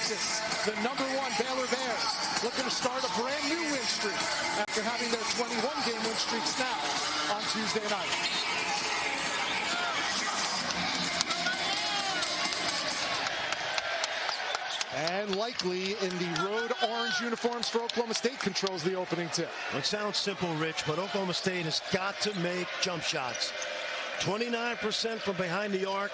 Texas, the #1 Baylor Bears, looking to start a brand new win streak after having their 21-game win streak snapped on Tuesday night. And likely in the road orange uniforms for Oklahoma State controls the opening tip. It sounds simple, Rich, but Oklahoma State has got to make jump shots. 29% from behind the arc.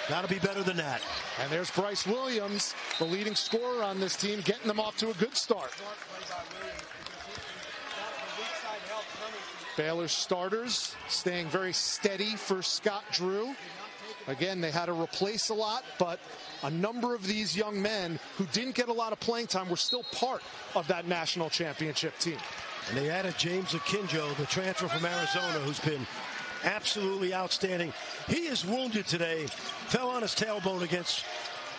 Got to be better than that. And there's Bryce Williams, the leading scorer on this team, getting them off to a good start. Baylor's starters staying very steady for Scott Drew. Again, they had to replace a lot, but a number of these young men who didn't get a lot of playing time were still part of that national championship team. And they added James Akinjo, the transfer from Arizona, who's been absolutely outstanding. He is wounded today, fell on his tailbone against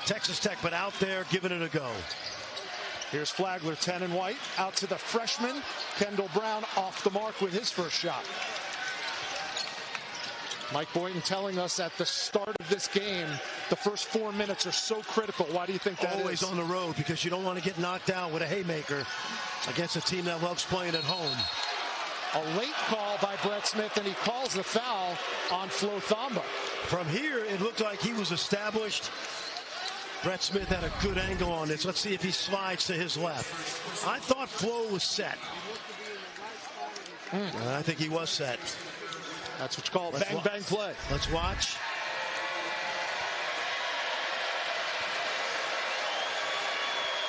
Texas Tech, but out there giving it a go. Here's Flagler, 10 and white, out to the freshman, Kendall Brown, off the mark with his first shot. Mike Boynton telling us at the start of this game, the first 4 minutes are so critical. Why do you think that Always is? on the road, because you don't want to get knocked out with a haymaker against a team that loves playing at home. A late call by Brett Smith, and he calls the foul on Flo Thamba. From here, it looked like he was established. Brett Smith had a good angle on this. Let's see if he slides to his left. I thought Flo was set. I think he was set. That's what you call bang, bang play. Let's watch.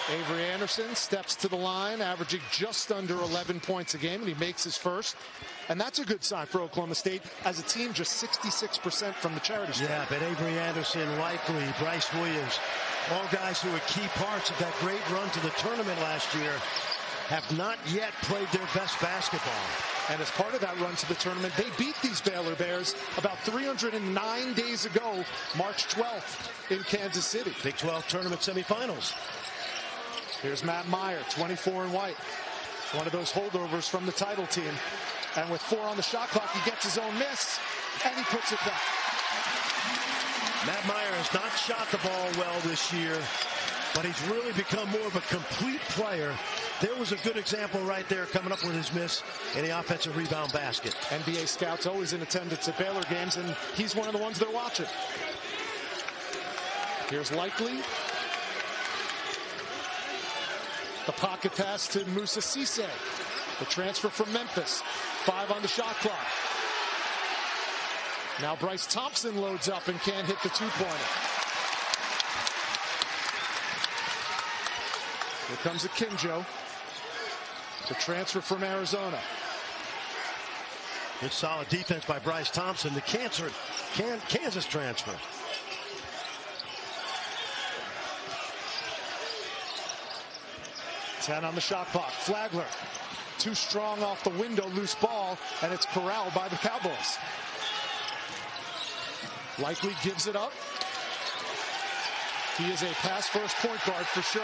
Avery Anderson steps to the line, averaging just under 11 points a game, and he makes his first. And that's a good sign for Oklahoma State as a team, just 66% from the charity stripe. Yeah, but Avery Anderson, Likely, Bryce Williams, all guys who were key parts of that great run to the tournament last year, have not yet played their best basketball. And as part of that run to the tournament, they beat these Baylor Bears about 309 days ago, March 12th in Kansas City. Big 12 tournament semifinals. Here's Matt Meyer, 24 and white. One of those holdovers from the title team. And with 4 on the shot clock, he gets his own miss, and he puts it back. Matt Meyer has not shot the ball well this year, but he's really become more of a complete player. There was a good example right there coming up with his miss in the offensive rebound basket. NBA scouts always in attendance at Baylor games, and he's one of the ones they're watching. Here's Likely. The pocket pass to Moussa Cisse, the transfer from Memphis. 5 on the shot clock. Now Bryce Thompson loads up and can't hit the two-pointer. Here comes Akinjo, the transfer from Arizona. Good solid defense by Bryce Thompson, the Kansas transfer. Ten on the shot clock. Flagler, too strong off the window, loose ball, and it's corralled by the Cowboys. Likely gives it up. He is a pass-first point guard for sure.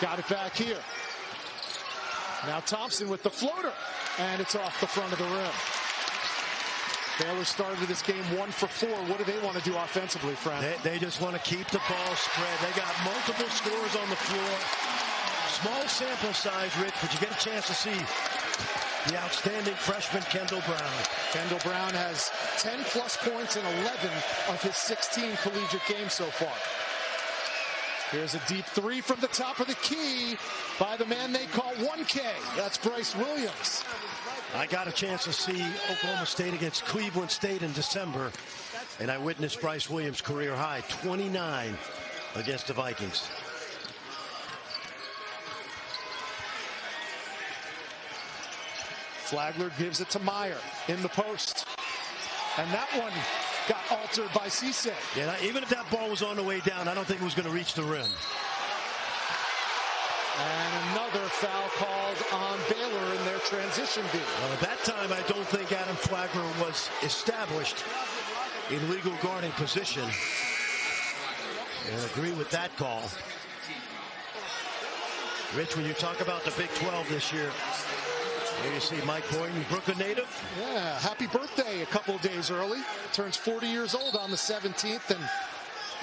Got it back here. Now Thompson with the floater, and it's off the front of the rim. Baylor started this game 1 for 4. What do they want to do offensively, Fran? They just want to keep the ball spread. They got multiple scores on the floor. Small sample size, Rich, but you get a chance to see the outstanding freshman Kendall Brown. Kendall Brown has 10-plus points in 11 of his 16 collegiate games so far. Here's a deep 3 from the top of the key by the man they call 1K. That's Bryce Williams. I got a chance to see Oklahoma State against Cleveland State in December, and I witnessed Bryce Williams' career high, 29 against the Vikings. Flagler gives it to Meyer in the post. And that one got altered by Cisse. Yeah, even if that ball was on the way down, I don't think it was going to reach the rim. And another foul called on Baylor in their transition D. Well, at that time, I don't think Adam Flagler was established in legal guarding position. And agree with that call. Rich, when you talk about the Big 12 this year, there you see Mike Boynton, Brooklyn native. Yeah, happy birthday a couple of days early. Turns 40 years old on the 17th, and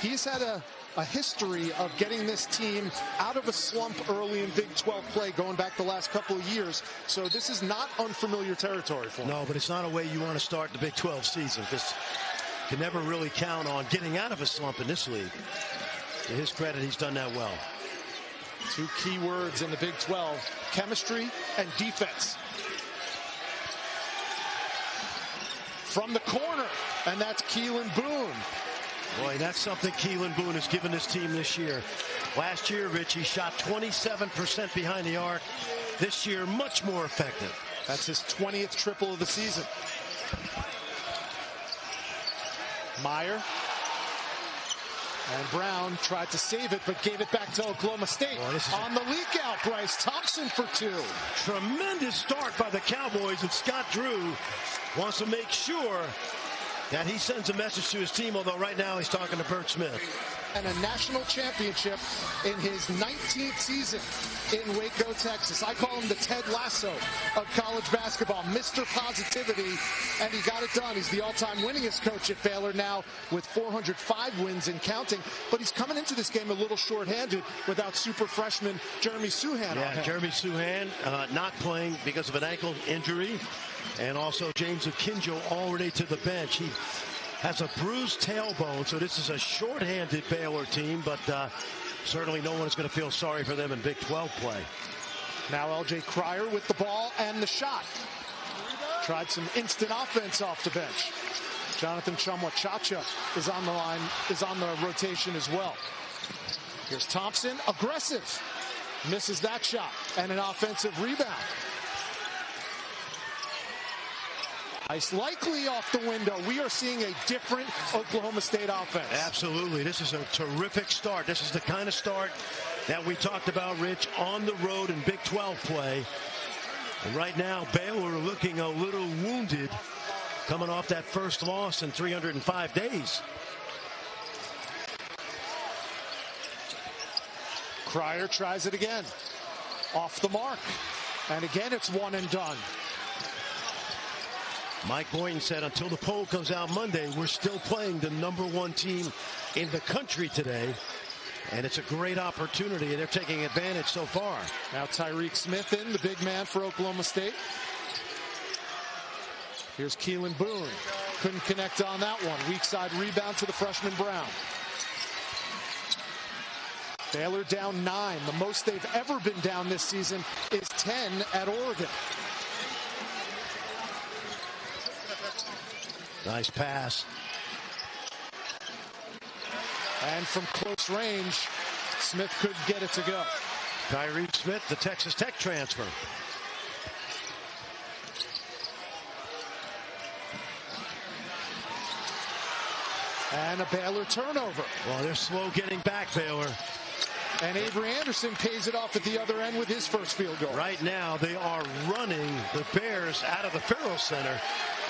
he's had a a history of getting this team out of a slump early in Big 12 play going back the last couple of years. So this is not unfamiliar territory for him. No, but it's not a way you want to start the Big 12 season, because you can never really count on getting out of a slump in this league. To his credit, he's done that well. Two key words in the Big 12, chemistry and defense. From the corner, and that's Keelan Boone. Boy, that's something Keelan Boone has given this team this year. Last year, Rich, he shot 27% behind the arc. This year, much more effective. That's his 20th triple of the season. Meyer. And Brown tried to save it, but gave it back to Oklahoma State. On the leak out, Bryce Thompson for two. Tremendous start by the Cowboys, and Scott Drew wants to make sure that he sends a message to his team, although right now he's talking to Bert Smith. And a national championship in his 19th season in Waco, Texas. I call him the Ted Lasso of college basketball, Mr. Positivity, and he got it done. He's the all-time winningest coach at Baylor now with 405 wins and counting, but he's coming into this game a little short-handed without super freshman Jeremy Suhan. Yeah, Jeremy Suhan not playing because of an ankle injury, and also James Akinjo already to the bench. He has a bruised tailbone, so this is a short-handed Baylor team, but certainly no one is going to feel sorry for them in Big 12 play. Now L.J. Cryer with the ball and the shot. Tried some instant offense off the bench. Jonathan Chumwa-Chacha is on the line, is on the rotation as well. Here's Thompson, aggressive. Misses that shot, and an offensive rebound. Ice likely off the window. We are seeing a different Oklahoma State offense. Absolutely. This is a terrific start. This is the kind of start that we talked about, Rich, on the road in Big 12 play. And right now, Baylor looking a little wounded, coming off that first loss in 305 days. Cryer tries it again. Off the mark. And again, it's one and done. Mike Boynton said until the poll comes out Monday, we're still playing the #1 team in the country today. And it's a great opportunity, and they're taking advantage so far. Now Tyreek Smith in, the big man for Oklahoma State. Here's Keelan Boone. Couldn't connect on that one. Weak side rebound to the freshman Brown. Baylor down 9. The most they've ever been down this season is 10 at Oregon. Nice pass. And from close range, Smith could get it to go. Tyreek Smith, the Texas Tech transfer. And a Baylor turnover. Well, they're slow getting back, Baylor. And Avery Anderson pays it off at the other end with his first field goal. Right now, they are running the Bears out of the Farrell Center.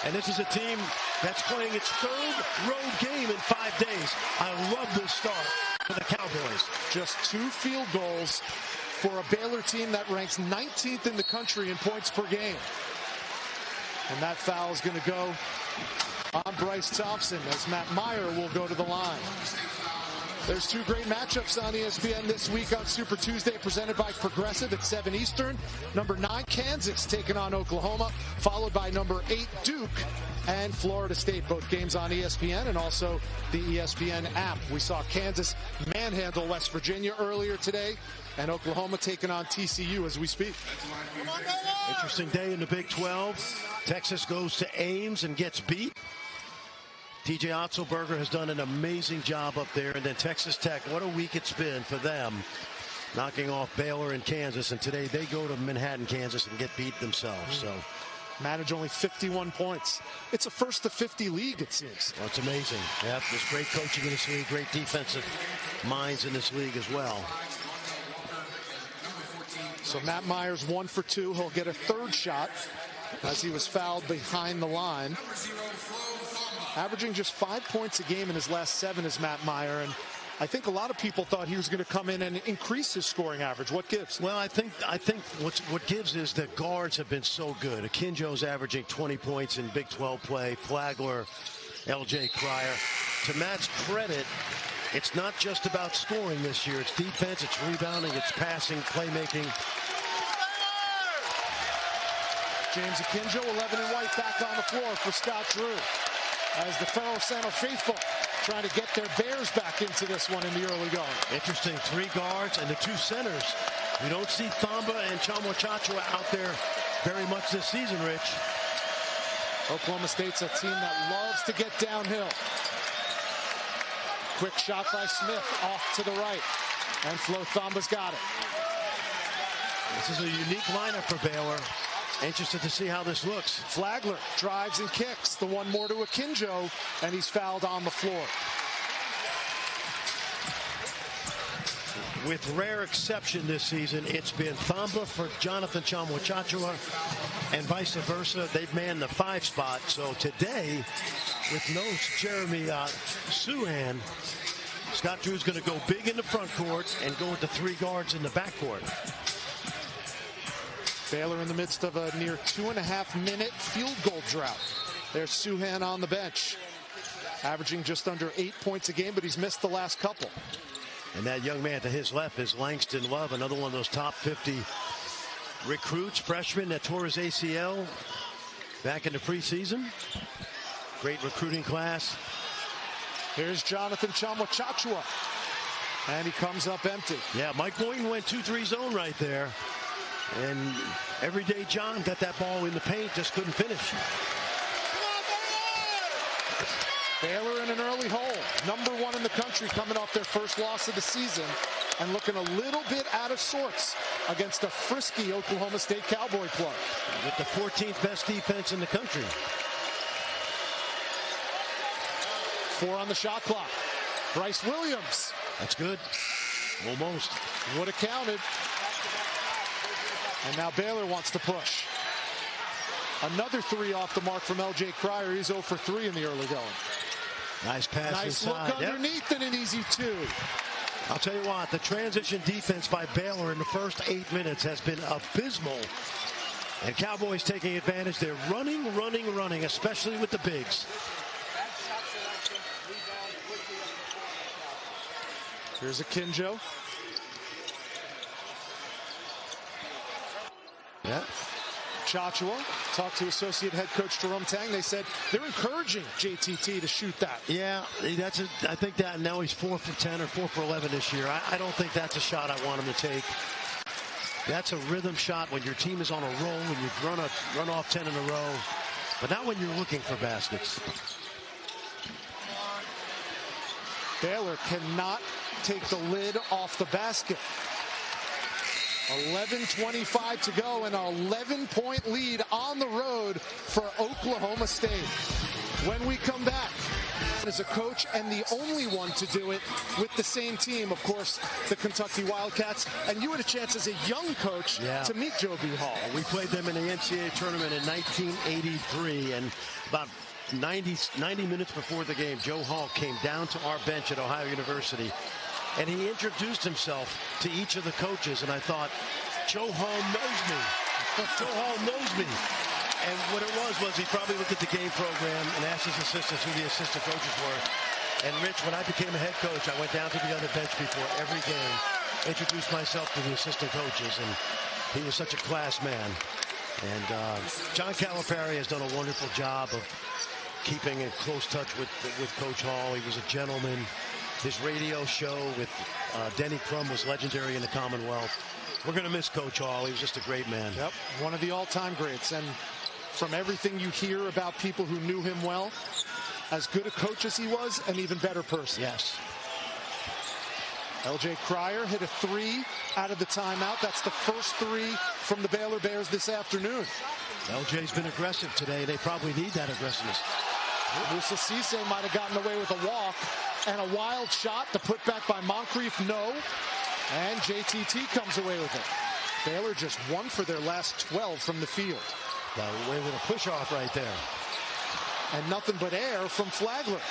And this is a team that's playing its third road game in 5 days. I love this start for the Cowboys. Just 2 field goals for a Baylor team that ranks 19th in the country in points per game. And that foul is going to go on Bryce Thompson as Matt Meyer will go to the line. There's 2 great matchups on ESPN this week on Super Tuesday, presented by Progressive at 7 Eastern. Number 9, Kansas, taking on Oklahoma, followed by number 8, Duke, and Florida State. Both games on ESPN and also the ESPN app. We saw Kansas manhandle West Virginia earlier today, and Oklahoma taking on TCU as we speak. Interesting day in the Big 12. Texas goes to Ames and gets beat. TJ Otzelberger has done an amazing job up there. And then Texas Tech, what a week it's been for them, knocking off Baylor and Kansas. And today they go to Manhattan, Kansas, and get beat themselves. So manage only 51 points. It's a first to 50 league, it seems. Well, it's amazing. Yeah, there's great coaching in this league, great defensive minds in this league as well. So Matt Myers 1 for 2. He'll get a 3rd shot as he was fouled behind the line. Averaging just 5 points a game in his last 7 is Matt Meyer, and I think a lot of people thought he was going to come in and increase his scoring average. What gives? Well, I think what gives is the guards have been so good. Akinjo's averaging 20 points in Big 12 play. Flagler, L.J. Cryer. To Matt's credit, It's not just about scoring this year. It's defense, it's rebounding, it's passing, playmaking. James Akinjo, 11 and white, back on the floor for Scott Drew. As the Ferrell Center faithful trying to get their Bears back into this one in the early going. Interesting, 3 guards and the 2 centers. We don't see Thamba and Chamo Chachua out there very much this season, Rich. Oklahoma State's a team that loves to get downhill. Quick shot by Smith off to the right. And Flo Thamba's got it. This is a unique lineup for Baylor. Interested to see how this looks. Flagler drives and kicks. The one more to Akinjo, and he's fouled on the floor. With rare exception this season, it's been Thamba for Jonathan Chamo Chachua, and vice versa. They've manned the 5 spot. So today, with no Jeremy Suhan, Scott Drew is going to go big in the front court and go with the 3 guards in the backcourt. Baylor in the midst of a near 2.5-minute field goal drought. There's Suhan on the bench, averaging just under 8 points a game, but he's missed the last couple. And that young man to his left is Langston Love, another one of those top 50 recruits, freshman that tore his ACL back in the preseason. Great recruiting class. Here's Jonathan Chamo Chachua, and he comes up empty. Yeah, Mike Boynton went 2-3 zone right there. And everyday John got that ball in the paint, just couldn't finish. Baylor in an early hole. Number 1 in the country, coming off their first loss of the season and looking a little bit out of sorts against a frisky Oklahoma State Cowboy club. With the 14th best defense in the country. 4 on the shot clock. Bryce Williams. That's good. Almost. Would have counted. And now Baylor wants to push. Another 3 off the mark from L.J. Cryer. He's 0 for 3 in the early going. Nice pass nice inside. Look underneath and an easy 2. I'll tell you what, the transition defense by Baylor in the first 8 minutes has been abysmal. And Cowboys taking advantage. They're running, especially with the bigs. Here's Akinjo. Yeah. Chachua talked to associate head coach Jerome Tang. They said they're encouraging JTT to shoot that. Yeah, I think that now he's 4 for 10 or 4 for 11 this year. I don't think that's a shot I want him to take. That's a rhythm shot when your team is on a roll and you've run off 10 in a row. But not when you're looking for baskets. Baylor cannot take the lid off the basket. 11:25 to go, and an 11-point lead on the road for Oklahoma State. When we come back, as a coach and the only one to do it with the same team, of course, the Kentucky Wildcats, and you had a chance as a young coach to meet Joe B. Hall. We played them in the NCAA tournament in 1983, and about 90 minutes before the game, Joe Hall came down to our bench at Ohio University, and he introduced himself to each of the coaches, and I thought, Joe Hall knows me. Joe Hall knows me. And what it was he probably looked at the game program and asked his assistants who the assistant coaches were. And Rich, when I became a head coach, I went down to the other bench before every game, introduced myself to the assistant coaches, and he was such a class man. And John Calipari has done a wonderful job of keeping in close touch with Coach Hall. He was a gentleman. His radio show with Denny Crum was legendary in the Commonwealth. We're going to miss Coach Hall. He was just a great man. Yep, one of the all-time greats. And from everything you hear about people who knew him well, as good a coach as he was, an even better person. Yes. L.J. Cryer hit a 3 out of the timeout. That's the first 3 from the Baylor Bears this afternoon. L.J.'s been aggressive today. They probably need that aggressiveness. Musa Cisse might have gotten away with a walk, and a wild shot. The putback by Moncrief, no. And JTT comes away with it. Baylor just 1 for their last 12 from the field. Got away with a push-off right there. And nothing but air from Flagler.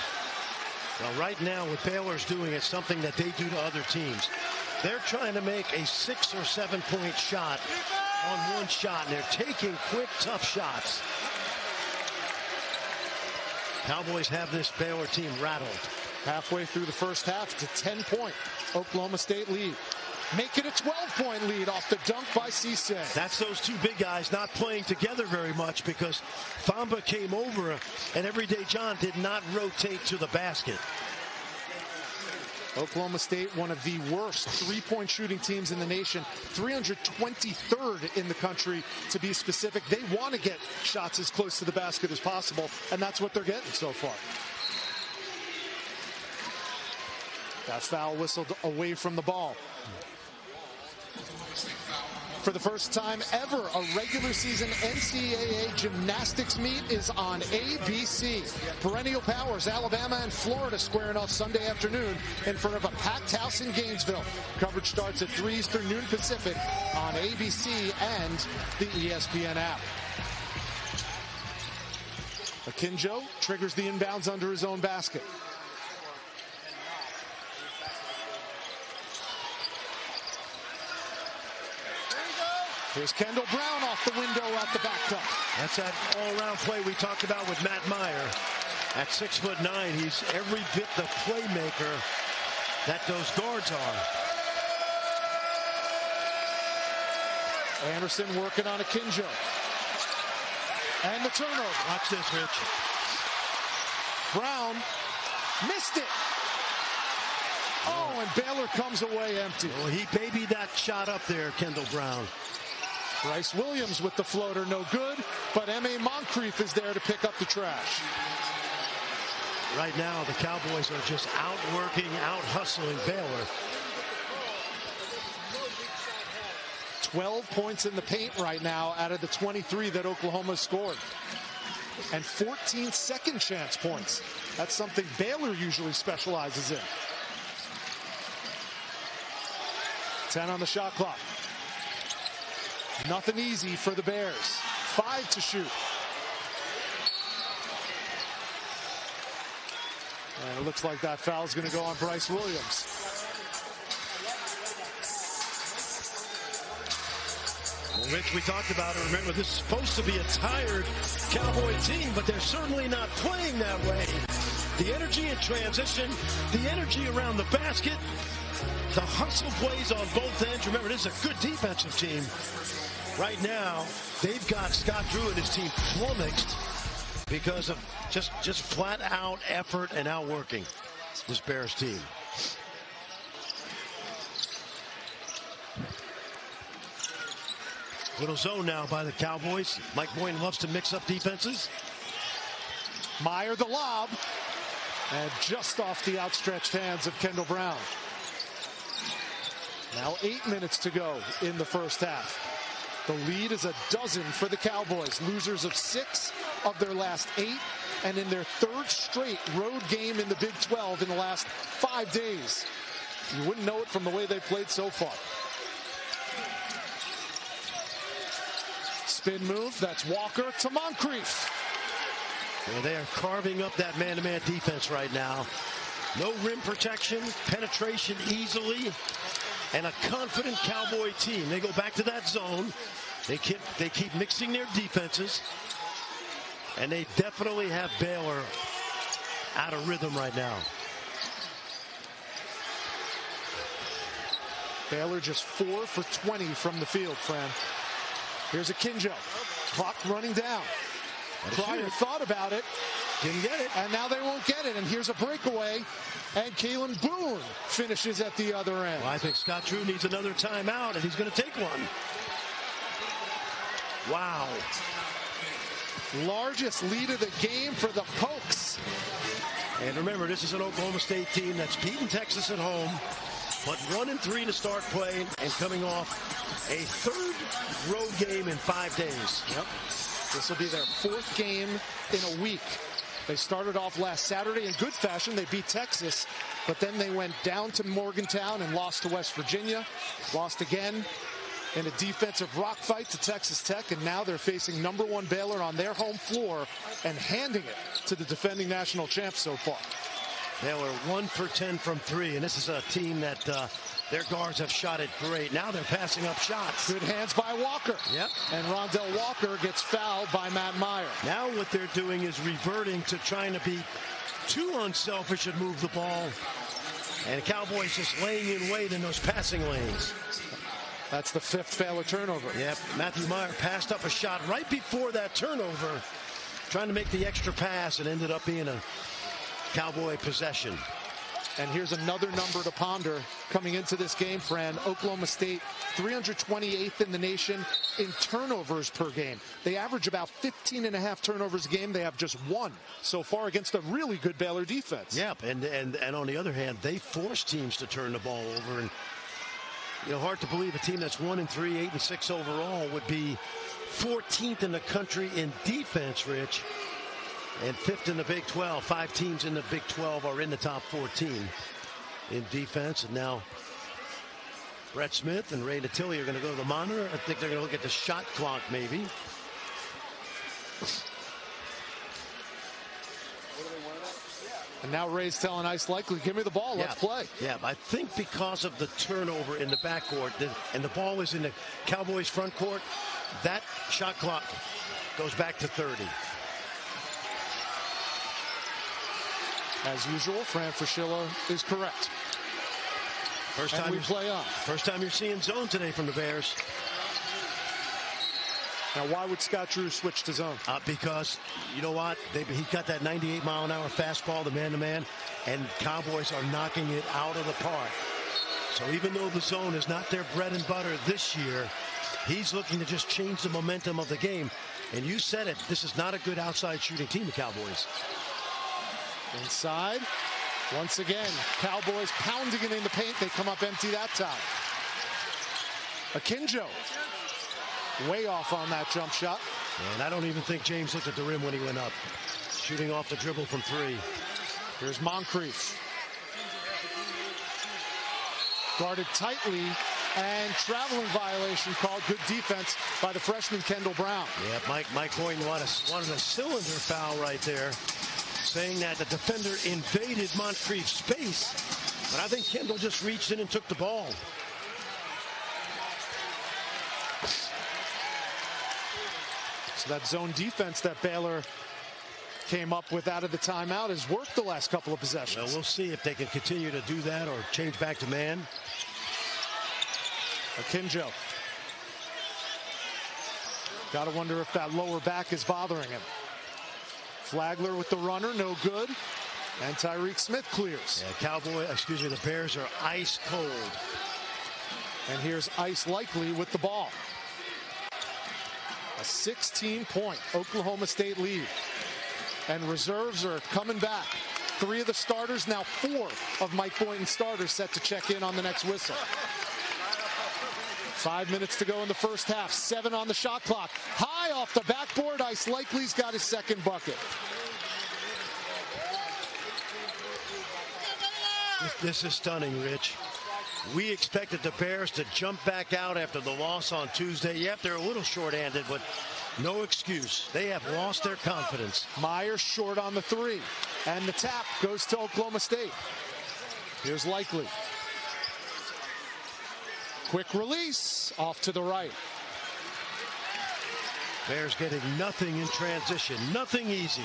Well, right now, what Baylor's doing is something that they do to other teams. They're trying to make a 6 or 7 point shot on one shot, and they're taking quick, tough shots. Cowboys have this Baylor team rattled. Halfway through the first half, it's a 10-point Oklahoma State lead. Make it a 12-point lead off the dunk by Cisse. That's those two big guys not playing together very much because Famba came over and Everyday John did not rotate to the basket. Oklahoma State, one of the worst three-point shooting teams in the nation, 323rd in the country to be specific. They want to get shots as close to the basket as possible, and that's what they're getting so far. That foul whistled away from the ball. For the first time ever, a regular season NCAA gymnastics meet is on ABC. Perennial powers Alabama and Florida squaring off Sunday afternoon in front of a packed house in Gainesville. Coverage starts at 3 Eastern, noon Pacific on ABC and the ESPN app. Akinjo triggers the inbounds under his own basket. Here's Kendall Brown off the window out the back top. That's that all-around play we talked about with Matt Meyer. At 6'9", he's every bit the playmaker that those guards are. Anderson working on Akinjo. And the turnover. Watch this, Rich. Brown missed it. Oh, and Baylor comes away empty. Well, he babied that shot up there, Kendall Brown. Bryce Williams with the floater, no good, but M.A. Moncrief is there to pick up the trash. Right now, the Cowboys are just outworking, out-hustling Baylor. 12 points in the paint right now out of the 23 that Oklahoma scored. And 14 second chance points. That's something Baylor usually specializes in. 10 on the shot clock. Nothing easy for the Bears. 5 to shoot. And it looks like that foul is going to go on Bryce Williams. Well, Rich, we talked about it. Remember, this is supposed to be a tired Cowboy team, but they're certainly not playing that way. The energy in transition, the energy around the basket, the hustle plays on both ends. Remember, this is a good defensive team. Right now, they've got Scott Drew and his team flummoxed because of just flat out effort and outworking this Bears team. Little zone now by the Cowboys. Mike Boyne loves to mix up defenses. Meyer the lob. And just off the outstretched hands of Kendall Brown. Now 8 minutes to go in the first half. The lead is a dozen for the Cowboys. Losers of 6 of their last 8. And in their 3rd straight road game in the Big 12 in the last 5 days. You wouldn't know it from the way they played so far. Spin move. That's Walker to Moncrief. Well, they are carving up that man-to-man defense right now. No rim protection, penetration easily, and a confident Cowboy team. They go back to that zone. They keep mixing their defenses, and they definitely have Baylor out of rhythm right now. Baylor just 4 for 20 from the field, Fran. Here's Akinjo. Clock running down. Pryor thought about it. Didn't get it. And now they won't get it. And here's a breakaway. And Kalen Boone finishes at the other end. Well, I think Scott Drew needs another timeout, and he's going to take one. Wow. Largest lead of the game for the Pokes. And remember, this is an Oklahoma State team that's beaten Texas at home, but 1-3 to start playing and coming off a 3rd road game in 5 days. Yep. This will be their 4th game in a week. They started off last Saturday in good fashion. They beat Texas, but then they went down to Morgantown and lost to West Virginia. Lost again in a defensive rock fight to Texas Tech, and now they're facing #1 Baylor on their home floor and handing it to the defending national champs so far. Baylor 1 for 10 from 3, and this is a team that their guards have shot it great. Now they're passing up shots. Good hands by Walker. Yep. And Rondell Walker gets fouled by Matt Meyer. Now what they're doing is reverting to trying to be too unselfish and move the ball. And the Cowboys just laying in wait in those passing lanes. That's the 5th Baylor turnover. Yep, Matthew Meyer passed up a shot right before that turnover, trying to make the extra pass, and ended up being a Cowboy possession. And here's another number to ponder coming into this game, Fran. Oklahoma State, 328th in the nation in turnovers per game. They average about 15.5 turnovers a game. They have just 1 so far against a really good Baylor defense. Yep, and on the other hand, they force teams to turn the ball over. And, you know, hard to believe a team that's 1-3, 8-6 overall would be 14th in the country in defense, Rich. And 5th in the Big 12. 5 teams in the Big 12 are in the top 14 in defense. And now Brett Smith and Ray Natili are going to go to the monitor. I think they're going to look at the shot clock maybe. And now Ray's telling Ice Likely, give me the ball, let's play. Yeah, I think because of the turnover in the backcourt and the ball is in the Cowboys front court, that shot clock goes back to 30. As usual, Fran Fraschilla is correct. First time you're seeing zone today from the Bears. Now, why would Scott Drew switch to zone? Because, you know what? He got that 98-mile-an-hour fastball, the man-to-man, and Cowboys are knocking it out of the park. So even though the zone is not their bread and butter this year, he's looking to just change the momentum of the game. And you said it, this is not a good outside shooting team, the Cowboys. Inside. Once again, Cowboys pounding it in the paint. They come up empty that time. Akinjo way off on that jump shot. And I don't even think James looked at the rim when he went up. Shooting off the dribble from 3. Here's Moncrief. Guarded tightly, and traveling violation called. Good defense by the freshman Kendall Brown. Yeah, Mike Boynton wanted a cylinder foul right there, saying that the defender invaded Moncrief's space. But I think Kendall just reached in and took the ball. So that zone defense that Baylor came up with out of the timeout has worked the last couple of possessions. Well, we'll see if they can continue to do that or change back to man. Akinjo. Got to wonder if that lower back is bothering him. Flagler with the runner, no good. And Tyreek Smith clears. Yeah, the Bears are ice cold. And here's Ice Likely with the ball. A 16-point Oklahoma State lead. And reserves are coming back. 3 of the starters, now 4 of Mike Boynton's starters set to check in on the next whistle. 5 minutes to go in the first half. 7 on the shot clock. High off the backboard. Ice Likely's got his second bucket. This is stunning, Rich. We expected the Bears to jump back out after the loss on Tuesday. Yep, they're a little short-handed, but no excuse. They have lost their confidence. Myers short on the 3. And the tap goes to Oklahoma State. Here's Likely. Quick release off to the right. Bears getting nothing in transition. Nothing easy.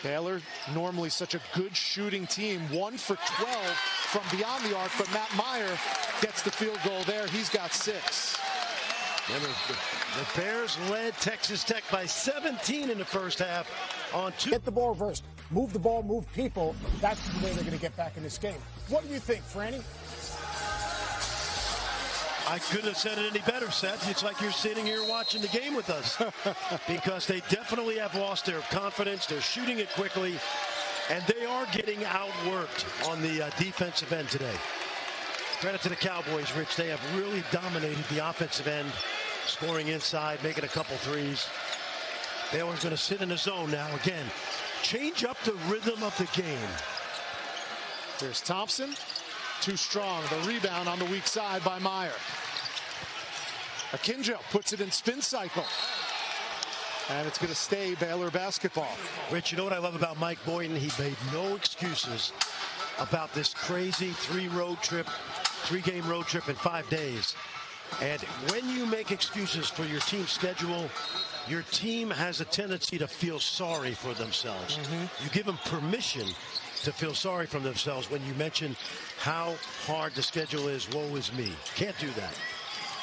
Baylor, normally such a good shooting team, 1 for 12 from beyond the arc, but Matt Meyer gets the field goal there. He's got 6. Remember, the Bears led Texas Tech by 17 in the first half on 2. Get the ball reversed. Move the ball, move people. That's the way they're going to get back in this game. What do you think, Franny? I couldn't have said it any better, Seth. It's like you're sitting here watching the game with us. Because they definitely have lost their confidence. They're shooting it quickly. And they are getting outworked on the defensive end today. Credit to the Cowboys, Rich. They have really dominated the offensive end. Scoring inside, making a couple threes. Baylor's going to sit in the zone now. Again, change up the rhythm of the game. There's Thompson. Too strong. The rebound on the weak side by Meyer. Akinjo puts it in spin cycle. And it's going to stay Baylor basketball. Rich, you know what I love about Mike Boynton? He made no excuses about this crazy 3-game road trip in 5 days. And when you make excuses for your team's schedule, your team has a tendency to feel sorry for themselves. You give them permission to feel sorry for themselves when you mention how hard the schedule is. Woe is me. Can't do that.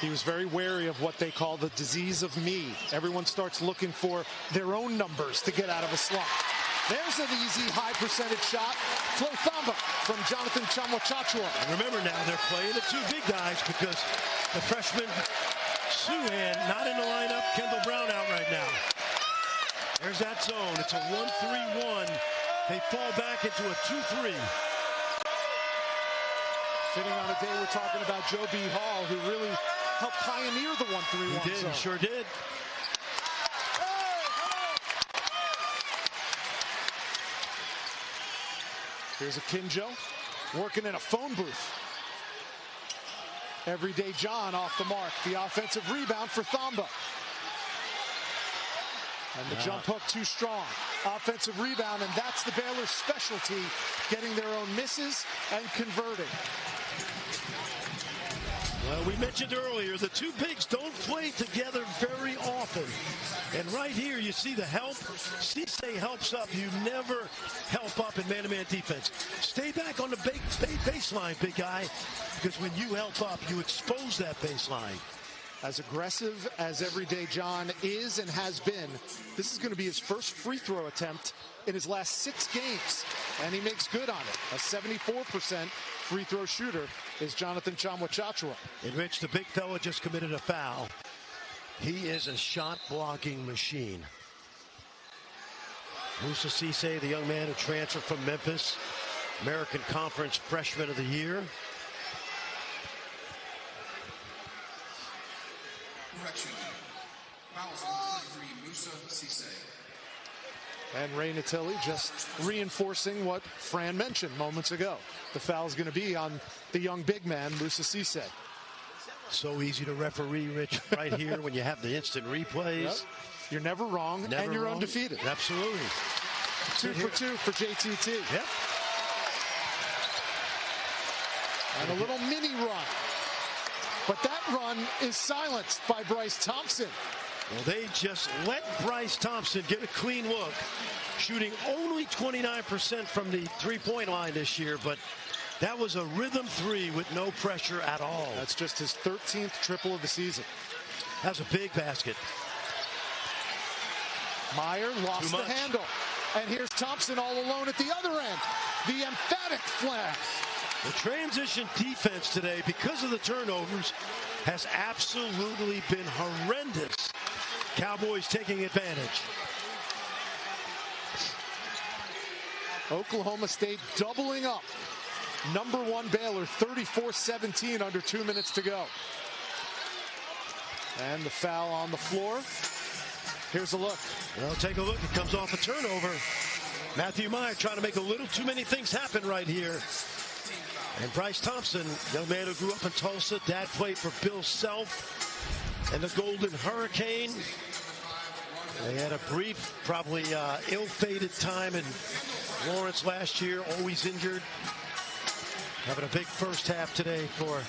He was very wary of what they call the disease of me. Everyone starts looking for their own numbers to get out of a slump. There's an easy, high-percentage shot. Flo Thamba from Jonathan Chamwachachua. And remember now, they're playing the two big guys because the freshman Suhan not in the lineup. Kendall Brown out right now. There's that zone. It's a 1-3-1. They fall back into a 2-3. Fitting on a day we're talking about Joe B. Hall, who really helped pioneer the 1-3-1 He did, zone. he sure did. Here's Akinjo working in a phone booth. Everyday John off the mark. The offensive rebound for Thamba. And the jump hook too strong. Offensive rebound, and that's the Baylor specialty, getting their own misses and converting. Well, we mentioned earlier, the two bigs don't play together very often. And right here, you see the help. Cisse helps up. You never help up in man-to-man defense. Stay back on the baseline, big guy, because when you help up, you expose that baseline. As aggressive as Everyday John is and has been, this is going to be his first free throw attempt in his last 6 games, and he makes good on it. A 74% free throw shooter is Jonathan Chamwachachua. And Rich, the big fella just committed a foul. He is a shot blocking machine. Moussa Cisse, the young man who transferred from Memphis, American Conference Freshman of the Year. Correction. Fouls on 33, Moussa Cisse. And Ray Natili just reinforcing what Fran mentioned moments ago. The foul is going to be on the young big man, Moussa Cisse. So easy to referee, Rich, right here when you have the instant replays. Yep. You're never wrong, Never and you're wrong. Undefeated. Absolutely. 2 for 2 for JTT. Yep. And a little mini run. But that run is silenced by Bryce Thompson. Well, they just let Bryce Thompson get a clean look, shooting only 29% from the three-point line this year, but that was a rhythm 3 with no pressure at all. That's just his 13th triple of the season. That's a big basket. Meyer lost the handle. And here's Thompson all alone at the other end. The emphatic flag. The transition defense today, because of the turnovers, has absolutely been horrendous. Cowboys taking advantage. Oklahoma State doubling up. Number 1 Baylor, 34-17 under 2 minutes to go. And the foul on the floor. Here's a look. Well, take a look. It comes off a turnover. Matthew Meyer trying to make a little too many things happen right here. And Bryce Thompson, young man who grew up in Tulsa, dad played for Bill Self and the Golden Hurricane. They had a brief, probably ill-fated time in Lawrence last year, always injured. Having a big first half today for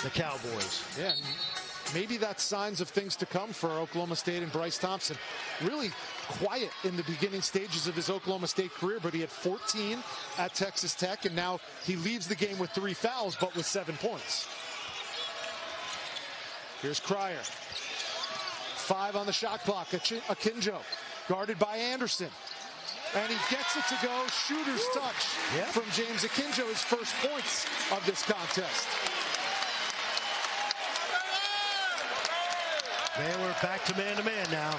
the Cowboys. Yeah, maybe that's signs of things to come for Oklahoma State and Bryce Thompson. Really quiet in the beginning stages of his Oklahoma State career, but he had 14 at Texas Tech, and now he leaves the game with 3 fouls, but with 7 points. Here's Cryer. 5 on the shot clock. Akinjo guarded by Anderson. And he gets it to go. Shooter's touch from James Akinjo, his first points of this contest. Baylor back to man now.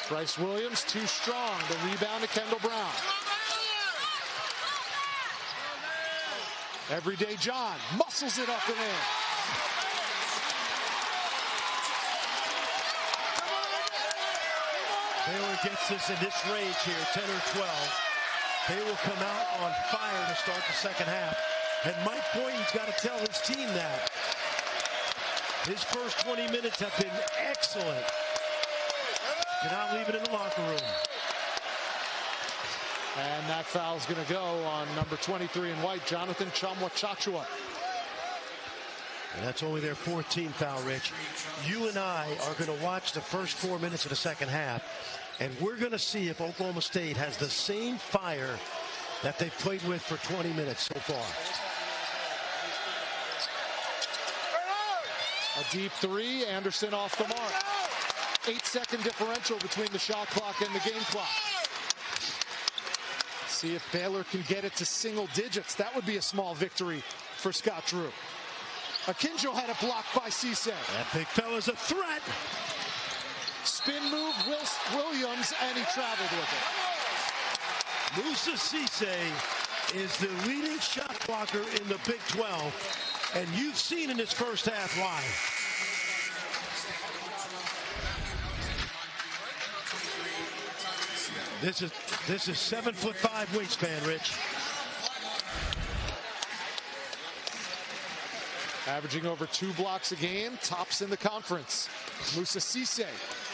Bryce Williams too strong. The rebound to Kendall Brown. Everyday John muscles it up and in. Baylor gets this in this range here, 10 or 12. They will come out on fire to start the second half. And Mike Boynton's got to tell his team that. His first 20 minutes have been excellent. Cannot leave it in the locker room. And that foul's going to go on number 23 in white, Jonathan Chachua. And that's only their 14th foul, Rich. You and I are going to watch the first 4 minutes of the second half, and we're going to see if Oklahoma State has the same fire that they've played with for 20 minutes so far. A deep three, Anderson off the mark. 8-second differential between the shot clock and the game clock. See if Baylor can get it to single digits. That would be a small victory for Scott Drew. Akinjo had it blocked by Cisse. That big fella's a threat. Spin move, Williams, and he traveled with it. Moussa Cisse is the leading shot blocker in the Big 12, and you've seen in his first half why. This is 7'5" wingspan, Rich. Averaging over 2 blocks a game, tops in the conference. Moussa Cisse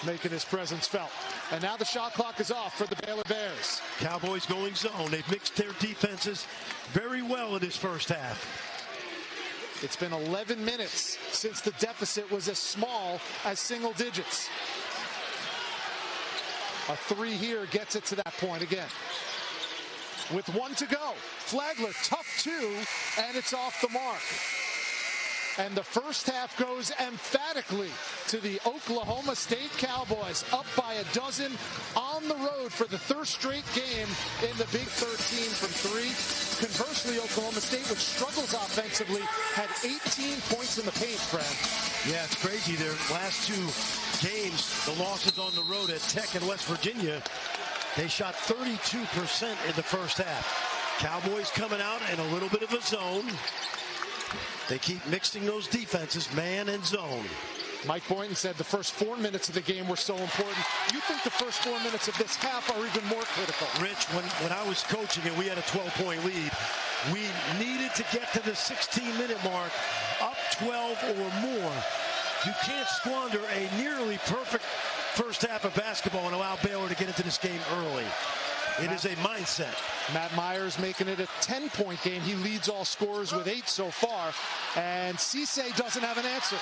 making his presence felt. And now the shot clock is off for the Baylor Bears. Cowboys going zone. They've mixed their defenses very well in this first half. It's been 11 minutes since the deficit was as small as single digits. A three here gets it to that point again. With 1 to go, Flagler, tough 2, and it's off the mark. And the first half goes emphatically to the Oklahoma State Cowboys, up by a dozen on the road for the third straight game in the Big 13 from 3. Conversely, Oklahoma State, which struggles offensively, had 18 points in the paint, Fred. Yeah, it's crazy. Their last 2 games, the losses on the road at Tech and West Virginia, they shot 32% in the first half. Cowboys coming out in a little bit of a zone. They keep mixing those defenses, man and zone. Mike Boynton said the first 4 minutes of the game were so important. You think the first 4 minutes of this half are even more critical? Rich, when I was coaching and we had a 12-point lead, we needed to get to the 16-minute mark, up 12 or more. You can't squander a nearly perfect first half of basketball and allow Baylor to get into this game early. It is a mindset. Matt Myers making it a 10-point game. He leads all scorers with 8 so far. And Cisse doesn't have an answer.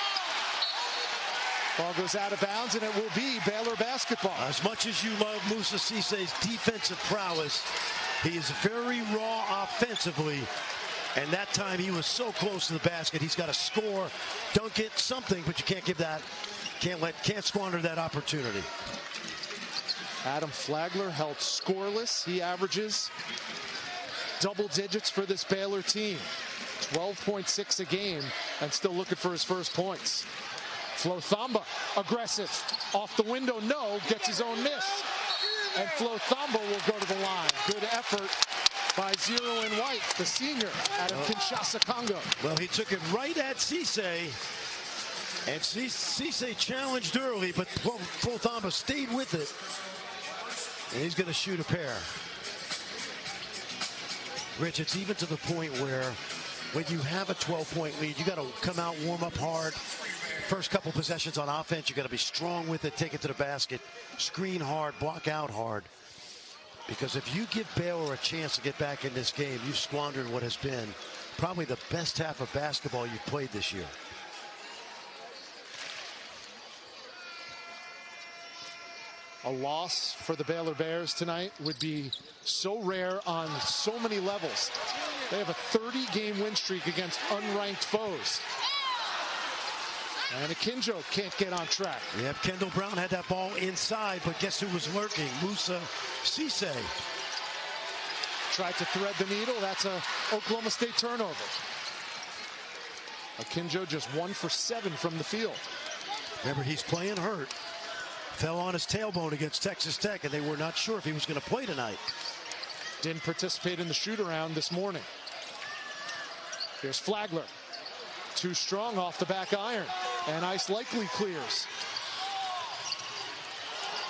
Ball goes out of bounds, and it will be Baylor basketball. As much as you love Moussa Cisse's defensive prowess, he is very raw offensively. And that time he was so close to the basket. He's got to score, dunk it, something, but you can't give that, can't squander that opportunity. Adam Flagler held scoreless. He averages double digits for this Baylor team. 12.6 a game and still looking for his first points. Flo Thamba, aggressive. Off the window, no, gets his own miss. And Flo Thamba will go to the line. Good effort by Zero in White, the senior out of Kinshasa, Congo. Well, he took it right at Cisse. And Cisse challenged early, but Flo Thamba stayed with it. And he's going to shoot a pair. Rich, it's even to the point where when you have a 12-point lead, you got to come out, warm up hard. First couple possessions on offense, you got to be strong with it, take it to the basket, screen hard, block out hard. Because if you give Baylor a chance to get back in this game, you've squandered what has been probably the best half of basketball you've played this year. A loss for the Baylor Bears tonight would be so rare on so many levels. They have a 30-game win streak against unranked foes. And Akinjo can't get on track. Yep, Kendall Brown had that ball inside, but guess who was lurking? Moussa Cisse. Tried to thread the needle. That's a Oklahoma State turnover. Akinjo just 1 for 7 from the field. Remember, he's playing hurt. Fell on his tailbone against Texas Tech, and they were not sure if he was going to play tonight. Didn't participate in the shoot-around this morning. Here's Flagler. Too strong off the back iron. And Ice Likely clears.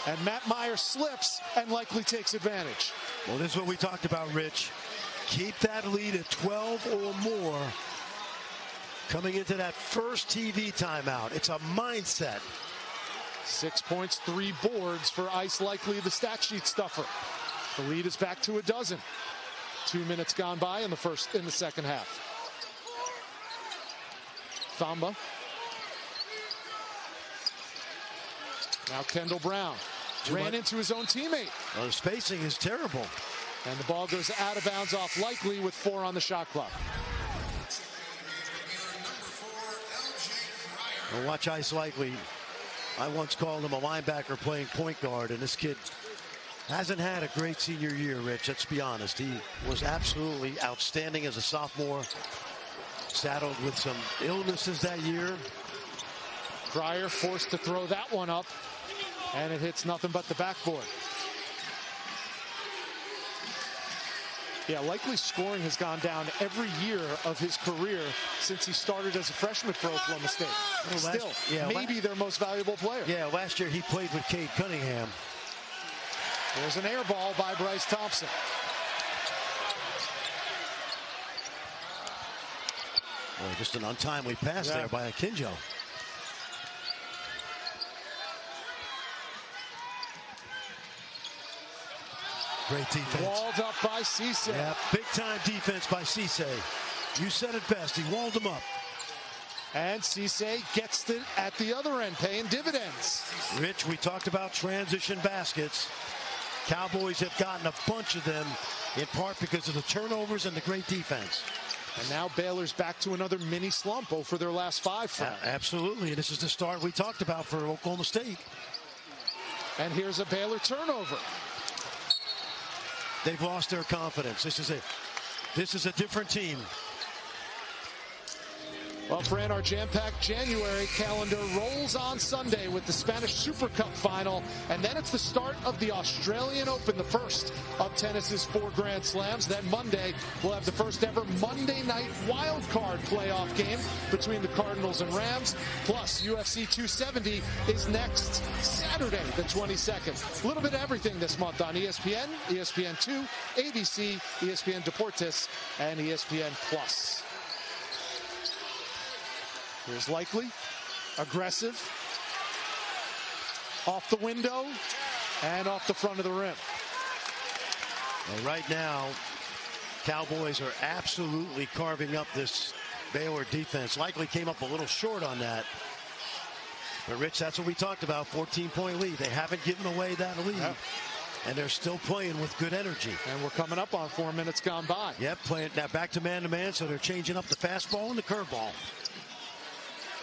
And Matt Myers slips and Likely takes advantage. Well, this is what we talked about, Rich. Keep that lead at 12 or more coming into that first TV timeout. It's a mindset. 6 points, 3 boards for Ice Likely, the stat sheet stuffer. The lead is back to a dozen. 2 minutes gone by in the second half. Thamba. Now Kendall Brown ran into his own teammate. Well, the spacing is terrible. And the ball goes out of bounds off Likely with 4 on the shot clock. Well, watch Ice Likely. I once called him a linebacker playing point guard, and this kid hasn't had a great senior year, Rich. Let's be honest. He was absolutely outstanding as a sophomore. Saddled with some illnesses that year. Cryer forced to throw that one up, and it hits nothing but the backboard. Yeah, Likely scoring has gone down every year of his career since he started as a freshman for Oklahoma State. Still, maybe their most valuable player. Yeah, last year he played with Cade Cunningham. There's an air ball by Bryce Thompson. Boy, just an untimely pass there by Akinjo. Great defense. Walled up by Cisse. Yeah, big time defense by Cisse. You said it best. He walled him up. And Cisse gets it at the other end, paying dividends. Rich, we talked about transition baskets. Cowboys have gotten a bunch of them, in part because of the turnovers and the great defense. And now Baylor's back to another mini slump for their last 5. Absolutely, and this is the start we talked about for Oklahoma State. And here's a Baylor turnover. They've lost their confidence. This is a different team. Well, Fran, our jam-packed January calendar rolls on Sunday with the Spanish Super Cup final, and then it's the start of the Australian Open, the first of tennis's 4 Grand Slams. Then Monday, we'll have the first ever Monday night wild card playoff game between the Cardinals and Rams. Plus, UFC 270 is next Saturday, the 22nd. A little bit of everything this month on ESPN, ESPN2, ABC, ESPN Deportes, and ESPN Plus. Here's Likely, aggressive, off the window, and off the front of the rim. Well, right now, Cowboys are absolutely carving up this Baylor defense. Likely came up a little short on that. But, Rich, that's what we talked about, 14-point lead. They haven't given away that lead. Yep. And they're still playing with good energy. And we're coming up on 4 minutes gone by. Yep, playing now back to man-to-man, so they're changing up the fastball and the curveball.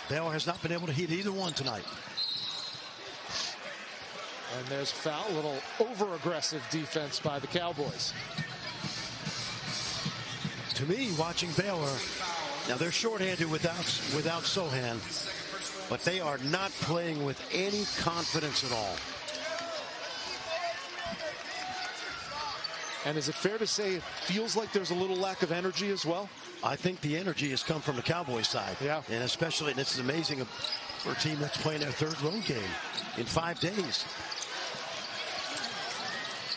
Baylor has not been able to hit either one tonight. And there's a foul, a little over-aggressive defense by the Cowboys. To me, watching Baylor, now they're shorthanded without Sohan, but they are not playing with any confidence at all. And is it fair to say it feels like there's a little lack of energy as well? I think the energy has come from the Cowboys side. Yeah. And especially, and this is amazing for a team that's playing their 3rd road game in 5 days.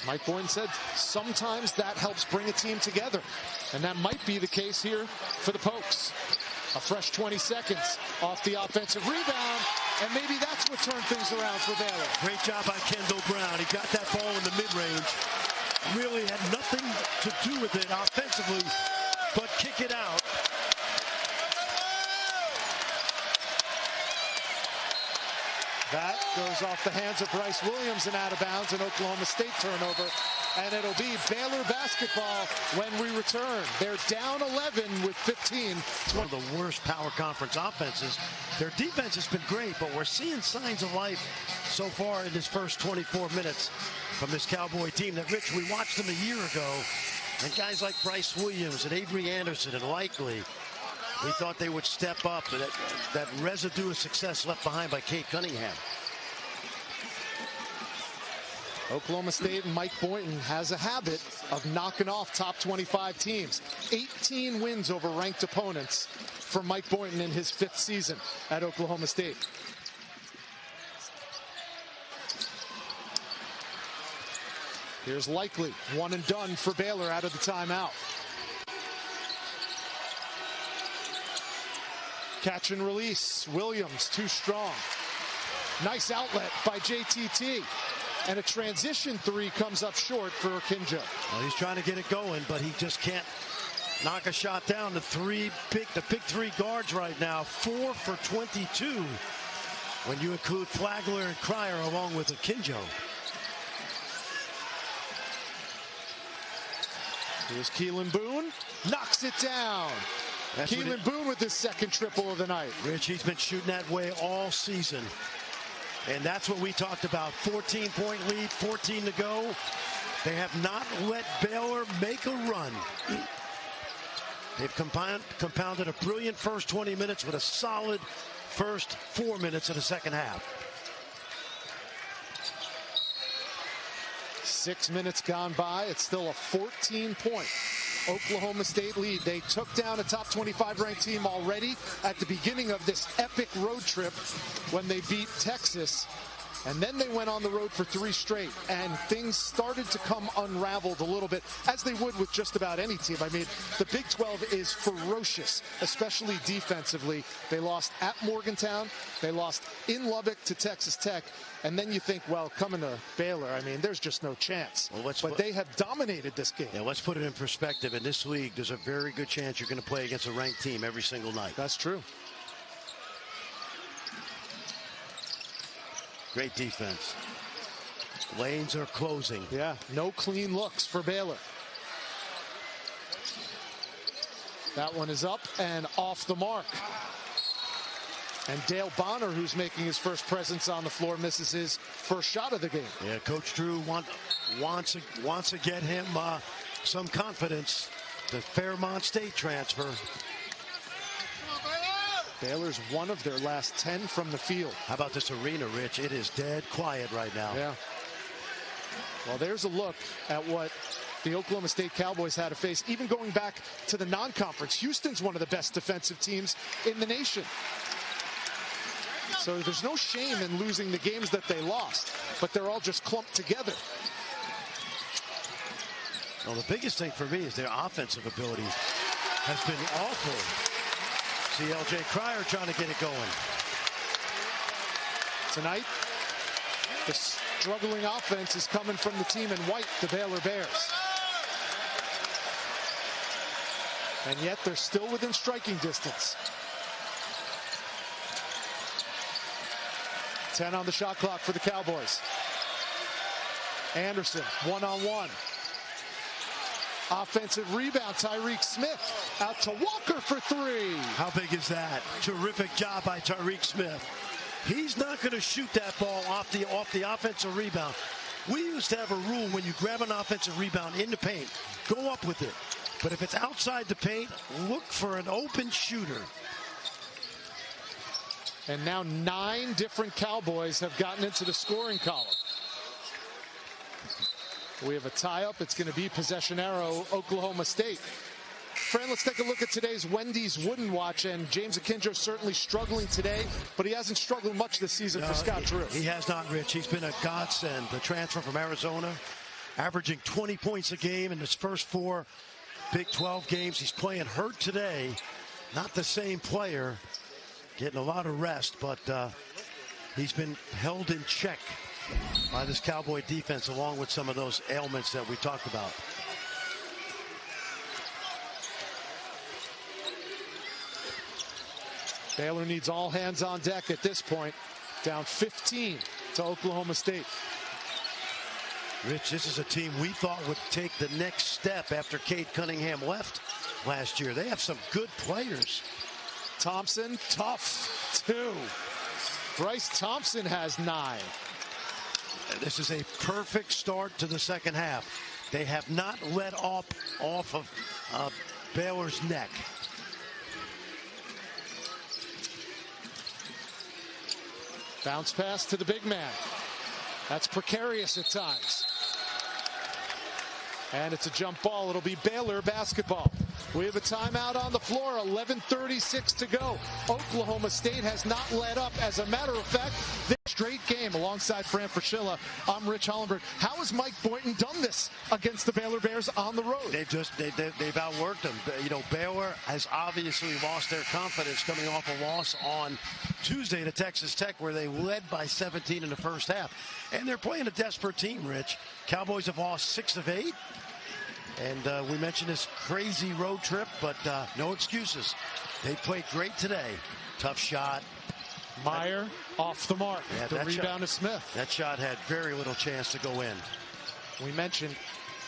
Mike Boynton said sometimes that helps bring a team together. And that might be the case here for the Pokes. A fresh 20 seconds off the offensive rebound. And maybe that's what turned things around for Baylor. Great job by Kendall Brown. He got that ball in the mid-range. Really had nothing to do with it offensively, but kick it out. That goes off the hands of Bryce Williams and out of bounds, an Oklahoma State turnover. And it'll be Baylor basketball when we return. They're down 11 with 15. One of the worst power conference offenses. Their defense has been great, but we're seeing signs of life so far in this first 24 minutes from this Cowboy team that, Rich, we watched them a year ago. And guys like Bryce Williams and Avery Anderson and Likely, we thought they would step up. That residue of success left behind by Cade Cunningham. Oklahoma State and Mike Boynton has a habit of knocking off top 25 teams. 18 wins over ranked opponents for Mike Boynton in his 5th season at Oklahoma State. Here's Likely, 1 and done for Baylor out of the timeout. Catch and release. Williams too strong. Nice outlet by JTT. And a transition three comes up short for Kinjo. Well, he's trying to get it going, but he just can't knock a shot down. The big three guards right now, 4 for 22 when you include Flagler and Cryer along with Kinjo. Here's Keelan Boone, knocks it down. Keelan Boone with his second triple of the night. Rich, he's been shooting that way all season. And that's what we talked about. 14-point lead, 14 to go. They have not let Baylor make a run. They've compounded a brilliant first 20 minutes with a solid first 4 minutes of the second half. 6 minutes gone by. It's still a 14-point Oklahoma State lead. They took down a top 25 ranked team already at the beginning of this epic road trip when they beat Texas. And then they went on the road for 3 straight, and things started to come unraveled a little bit, as they would with just about any team. I mean, the Big 12 is ferocious, especially defensively. They lost at Morgantown. They lost in Lubbock to Texas Tech. And then you think, well, coming to Baylor, I mean, there's just no chance. Well, but they have dominated this game. Yeah, let's put it in perspective. In this league, there's a very good chance you're going to play against a ranked team every single night. That's true. Great defense. Lanes are closing. Yeah, no clean looks for Baylor. That one is up and off the mark. And Dale Bonner, who's making his first presence on the floor, misses his first shot of the game. Yeah, Coach Drew wants to get him some confidence. The Fairmont State transfer. Baylor's one of their last 10 from the field. How about this arena, Rich? It is dead quiet right now. Yeah. Well, there's a look at what the Oklahoma State Cowboys had to face, even going back to the non-conference. Houston's one of the best defensive teams in the nation. So there's no shame in losing the games that they lost, but they're all just clumped together. Well, the biggest thing for me is their offensive ability has been awful. See L.J. Cryer trying to get it going. Tonight, the struggling offense is coming from the team in white, the Baylor Bears. And yet they're still within striking distance. 10 on the shot clock for the Cowboys. Anderson, one-on-one. Offensive rebound, Tyreek Smith out to Walker for 3. How big is that? Terrific job by Tyreek Smith. He's not going to shoot that ball off the offensive rebound. We used to have a rule: when you grab an offensive rebound in the paint, go up with it. But if it's outside the paint, look for an open shooter. And now 9 different Cowboys have gotten into the scoring column. We have a tie-up. It's going to be possession arrow, Oklahoma State. Fran, let's take a look at today's Wendy's Wooden Watch. And James Akinjo certainly struggling today, but he hasn't struggled much this season for Scott Drew. He has not, Rich. He's been a godsend. The transfer from Arizona, averaging 20 points a game in his first 4 Big 12 games. He's playing hurt today. Not the same player. Getting a lot of rest, but he's been held in check by this Cowboy defense, along with some of those ailments that we talked about. Baylor needs all hands on deck at this point. Down 15 to Oklahoma State. Rich, this is a team we thought would take the next step after Cade Cunningham left last year. They have some good players. Thompson, tough, 2. Bryce Thompson has 9. This is a perfect start to the second half. They have not let off of Baylor's neck. Bounce pass to the big man. That's precarious at times. And it's a jump ball. It'll be Baylor basketball. We have a timeout on the floor. 11:36 to go. Oklahoma State has not let up. As a matter of fact, straight game alongside Fran Fraschilla. I'm Rich Hollenberg. How has Mike Boynton done this against the Baylor Bears on the road? They've outworked them. You know, Baylor has obviously lost their confidence coming off a loss on Tuesday to Texas Tech, where they led by 17 in the first half. And they're playing a desperate team, Rich. Cowboys have lost 6 of 8. And we mentioned this crazy road trip, but no excuses. They played great today. Tough shot. Meyer off the mark. Yeah, the rebound to Smith. That shot had very little chance to go in. We mentioned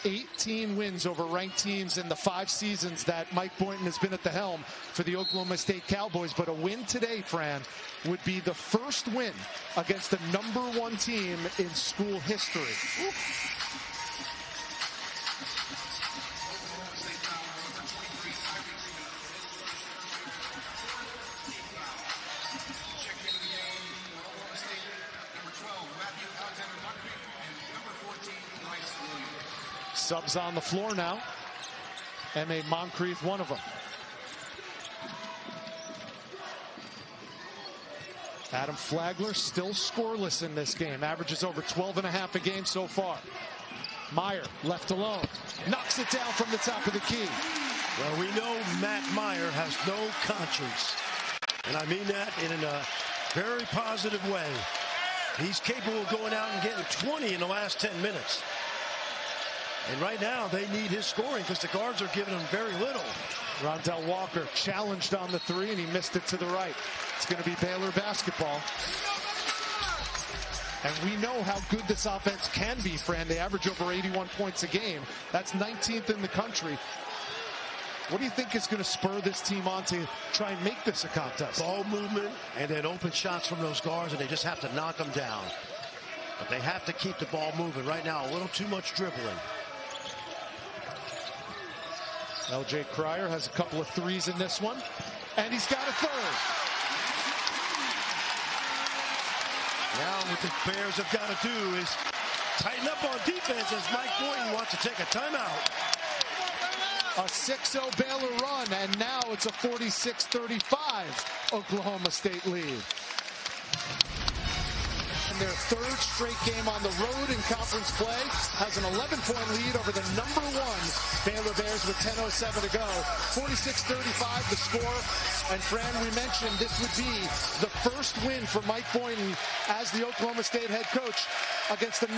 18 wins over ranked teams in the 5 seasons that Mike Boynton has been at the helm for the Oklahoma State Cowboys. But a win today, Fran, would be the first win against the #1 team in school history. Subs on the floor now. M.A. Moncrief, one of them. Adam Flagler still scoreless in this game. Averages over 12.5 a game so far. Meyer left alone. Knocks it down from the top of the key. Well, we know Matt Meyer has no conscience. And I mean that in a very positive way. He's capable of going out and getting 20 in the last 10 minutes. And right now, they need his scoring because the guards are giving him very little. Rondell Walker challenged on the 3, and he missed it to the right. It's going to be Baylor basketball. And we know how good this offense can be, Fran. They average over 81 points a game. That's 19th in the country. What do you think is going to spur this team on to try and make this a contest? Ball movement and then open shots from those guards, and they just have to knock them down. But they have to keep the ball moving. Right now, a little too much dribbling. L.J. Cryer has a couple of 3s in this one, and he's got a 3rd. Now what the Bears have got to do is tighten up on defense as Mike Boynton wants to take a timeout. A 6-0 Baylor run, and now it's a 46-35 Oklahoma State lead. Their 3rd straight game on the road in conference play, has an 11-point lead over the #1 Baylor Bears with 10:07 to go. 46-35 the score. And Fran, we mentioned this would be the first win for Mike Boynton as the Oklahoma State head coach against the #1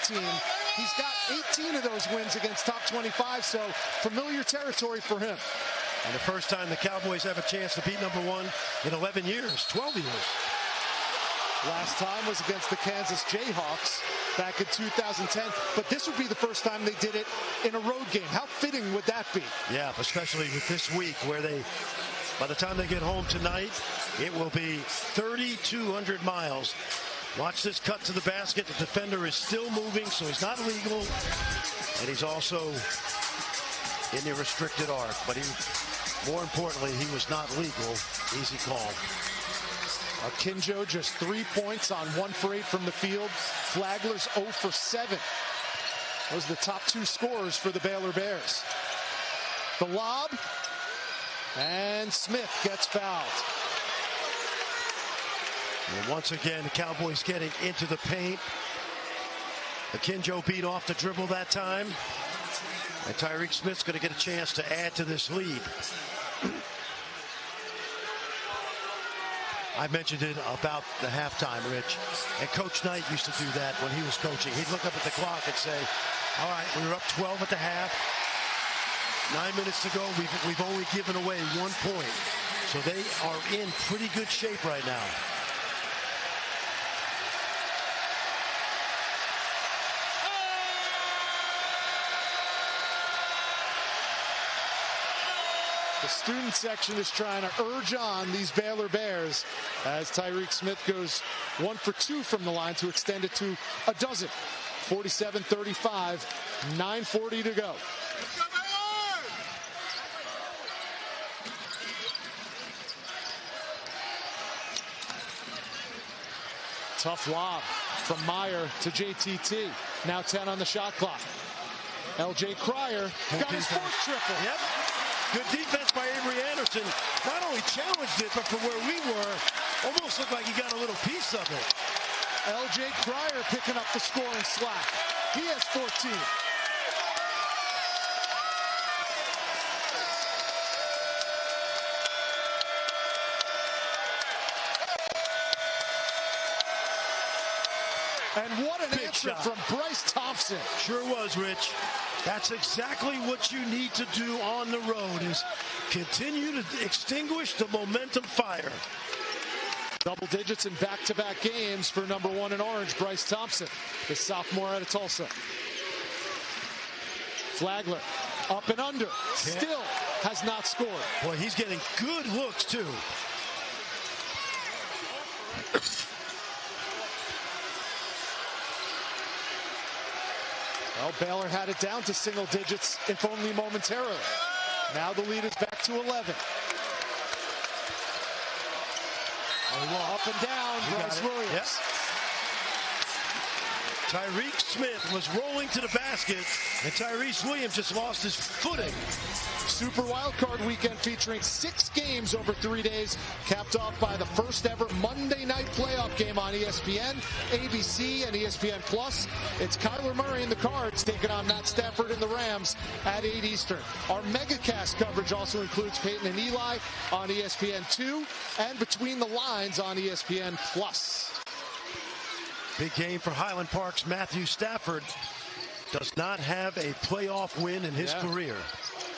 team. He's got 18 of those wins against top 25, so familiar territory for him. And the first time the Cowboys have a chance to beat #1 in 11 years, 12 years. Last time was against the Kansas Jayhawks back in 2010, but this would be the first time they did it in a road game. How fitting would that be? Yeah, especially with this week where by the time they get home tonight, it will be 3,200 miles. Watch this cut to the basket. The defender is still moving, so he's not legal, and he's also in the restricted arc. But more importantly, he was not legal. Easy call. Akinjo just 3 points on 1 for 8 from the field. Flagler's 0 for 7. Those are the top 2 scorers for the Baylor Bears. The lob, and Smith gets fouled. And once again, the Cowboys getting into the paint. Akinjo beat off the dribble that time. And Tyreek Smith's going to get a chance to add to this lead. I mentioned it about the halftime, Rich. And Coach Knight used to do that when he was coaching. He'd look up at the clock and say, all right, we were up 12 at the half. 9 minutes to go. We've only given away 1 point. So they are in pretty good shape right now. The student section is trying to urge on these Baylor Bears as Tyreek Smith goes 1 for 2 from the line to extend it to a dozen. 47-35, 9:40 to go. Tough lob from Meyer to JTT. Now 10 on the shot clock. L.J. Cryer got his 4th triple. Yep. Good defense by Avery Anderson. Not only challenged it, but from where we were, almost looked like he got a little piece of it. L.J. Cryer picking up the scoring slack. He has 14. And what an answer from Bryce Thompson. Sure was, Rich. That's exactly what you need to do on the road, is continue to extinguish the momentum fire. Double digits in back-to-back games for number 1 in orange, Bryce Thompson, the sophomore out of Tulsa. Flagler up and under, still has not scored. Boy, he's getting good looks, too. Well, Baylor had it down to single digits, if only momentarily. Now the lead is back to 11. Up and down, Bryce Williams. Yep. Tyreek Smith was rolling to the basket, and Tyrese Williams just lost his footing. Super Wildcard Weekend featuring 6 games over 3 days, capped off by the first ever Monday night playoff game on ESPN, ABC, and ESPN Plus. It's Kyler Murray and the Cards taking on Matt Stafford and the Rams at 8 Eastern. Our megacast coverage also includes Peyton and Eli on ESPN2 and Between the Lines on ESPN Plus. Big game for Highland Park's Matthew Stafford. Does not have a playoff win in his career.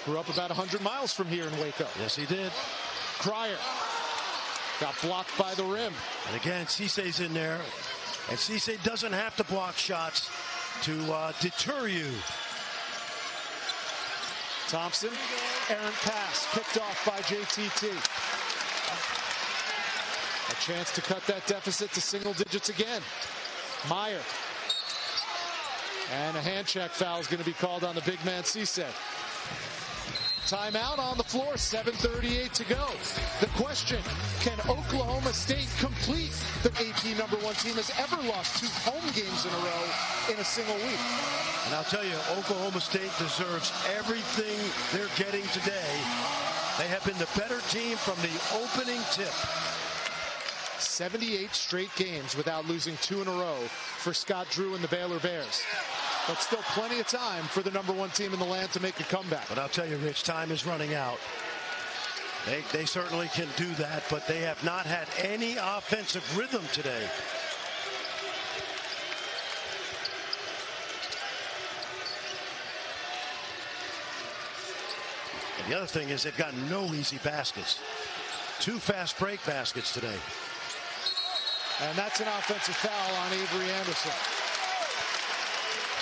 Grew up about 100 miles from here in Waco. Yes, he did. Cryer got blocked by the rim. And again, Cisse's in there. And Cisse doesn't have to block shots to deter you. Thompson, errant pass, picked off by JTT. A chance to cut that deficit to single digits again. Meyer. And a hand check foul is going to be called on the big man Cisse. Timeout on the floor, 7:38 to go. The question, can Oklahoma State complete the AP number 1 team has ever lost 2 home games in a row in a single week? And I'll tell you, Oklahoma State deserves everything they're getting today. They have been the better team from the opening tip. 78 straight games without losing 2 in a row for Scott Drew and the Baylor Bears. But still plenty of time for the number 1 team in the land to make a comeback. But I'll tell you, Rich, time is running out. They certainly can do that, but they have not had any offensive rhythm today. And the other thing is they've got no easy baskets. 2 fast break baskets today. And that's an offensive foul on Avery Anderson.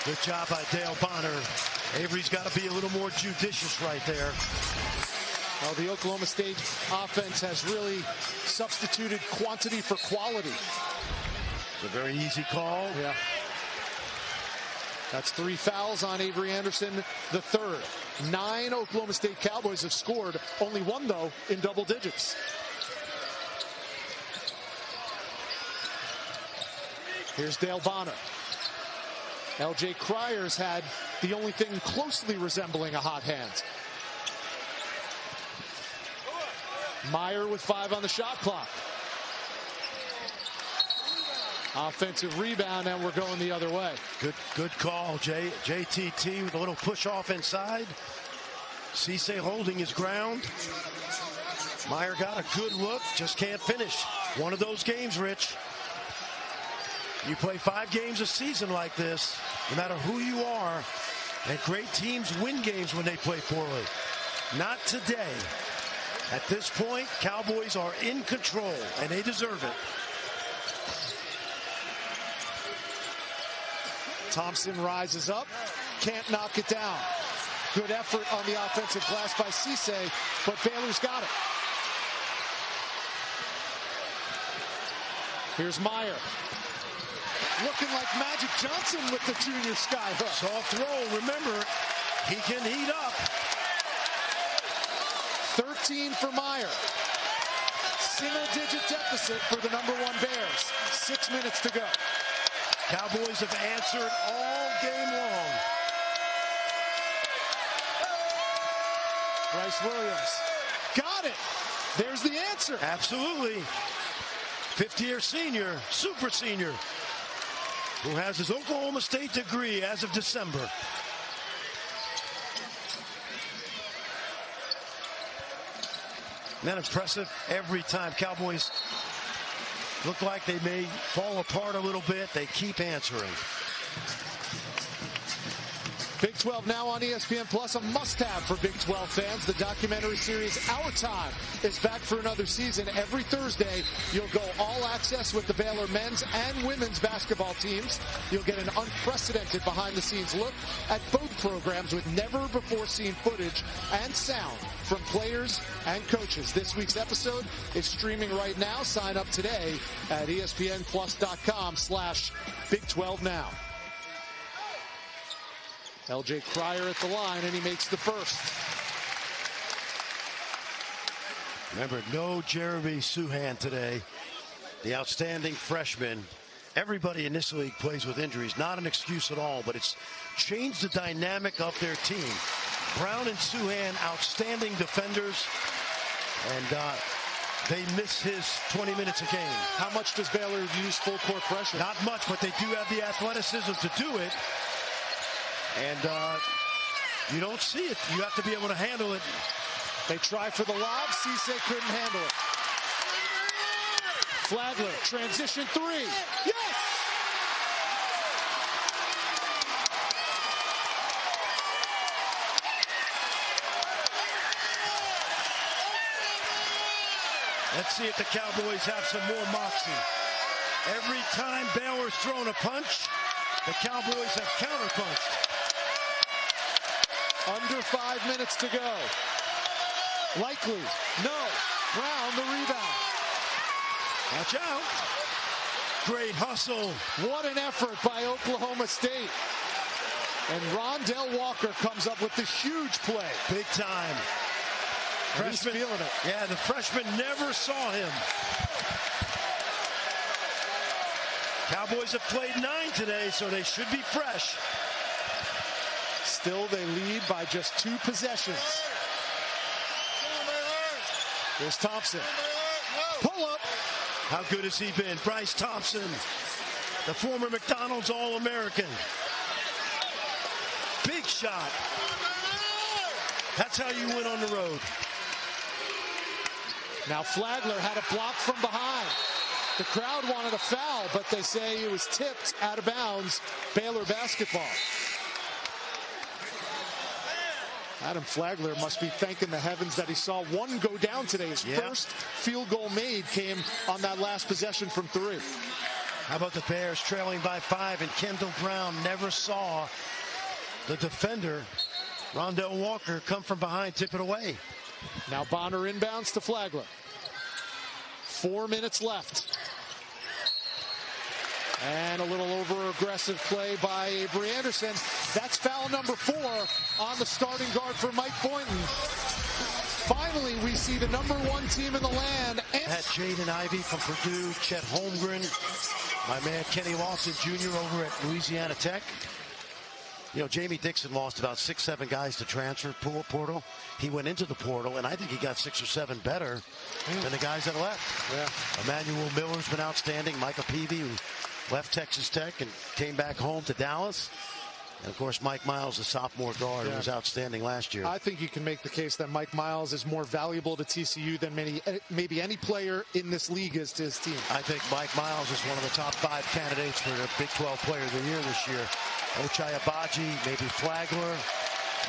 Good job by Dale Bonner. Avery's got to be a little more judicious right there. Well, the Oklahoma State offense has really substituted quantity for quality. It's a very easy call. Yeah. That's 3 fouls on Avery Anderson, the 3rd. 9 Oklahoma State Cowboys have scored, only 1, though, in double digits. Here's Dale Bonner. L.J. Cryer's had the only thing closely resembling a hot hand. Meyer with 5 on the shot clock. Offensive rebound, and we're going the other way. Good call, JTT with a little push off inside. Cisse holding his ground. Meyer got a good look, just can't finish. One of those games, Rich. You play 5 games a season like this, no matter who you are, and great teams win games when they play poorly. Not today. At this point, Cowboys are in control, and they deserve it. Thompson rises up, can't knock it down. Good effort on the offensive glass by Cisse, but Baylor's got it. Here's Meyer. Looking like Magic Johnson with the junior sky hook. Soft roll, remember, he can heat up. 13 for Meyer. Single-digit deficit for the number 1 Bears. 6 minutes to go. Cowboys have answered all game long. Bryce Williams. Got it. There's the answer. Absolutely. 50-year senior, super senior. who has his Oklahoma State degree as of December. Isn't that impressive? Every time Cowboys look like they may fall apart a little bit, they keep answering. Big 12 now on ESPN Plus, a must-have for Big 12 fans. The documentary series Our Time is back for another season. Every Thursday, you'll go all access with the Baylor men's and women's basketball teams. You'll get an unprecedented behind-the-scenes look at both programs with never-before-seen footage and sound from players and coaches. This week's episode is streaming right now. Sign up today at ESPNplus.com/Big12Now. LJ Cryer at the line, and he makes the first. Remember, no Jeremy Suhan today, the outstanding freshman. Everybody in this league plays with injuries. Not an excuse at all, but it's changed the dynamic of their team. Brown and Suhan, outstanding defenders, and they miss his 20 minutes a game. How much does Baylor use full court pressure? Not much, but they do have the athleticism to do it. And you don't see it. You have to be able to handle it. They try for the lob. Cisse couldn't handle it. Flagler, transition three. Yes! Let's see if the Cowboys have some more moxie. Every time Baylor's thrown a punch, the Cowboys have counterpunched. Under 5 minutes to go. Likely. No. Brown the rebound. Watch out. Great hustle. What an effort by Oklahoma State. And Rondell Walker comes up with the huge play. Big time. He's feeling it. Yeah, the freshman never saw him. Cowboys have played 9 today, so they should be fresh. Still, they lead by just 2 possessions. Here's Thompson. Pull up. How good has he been? Bryce Thompson, the former McDonald's All-American. Big shot. That's how you win on the road. Now Flagler had a block from behind. The crowd wanted a foul, but they say it was tipped out of bounds. Baylor basketball. Adam Flagler must be thanking the heavens that he saw one go down today. His first field goal made came on that last possession from 3. How about the Bears trailing by 5, and Kendall Brown never saw the defender, Rondell Walker, come from behind, tip it away. Now Bonner inbounds to Flagler. 4 minutes left. And a little over-aggressive play by Avery Anderson. That's foul number 4 on the starting guard for Mike Boynton. Finally, we see the #1 team in the land. Had Jaden Ivey from Purdue, Chet Holmgren, my man Kenny Lawson Jr. over at Louisiana Tech. You know, Jamie Dixon lost about 6-7 guys to transfer portal. He went into the portal, and I think he got 6 or 7 better than the guys that left. Yeah. Emmanuel Miller's been outstanding. Micah Peavy, who left Texas Tech and came back home to Dallas. And, of course, Mike Miles, the sophomore guard, who was outstanding last year. I think you can make the case that Mike Miles is more valuable to TCU than maybe any player in this league is to his team. I think Mike Miles is one of the top 5 candidates for the Big 12 Player of the Year this year. Ochai Agbaji, maybe Flagler,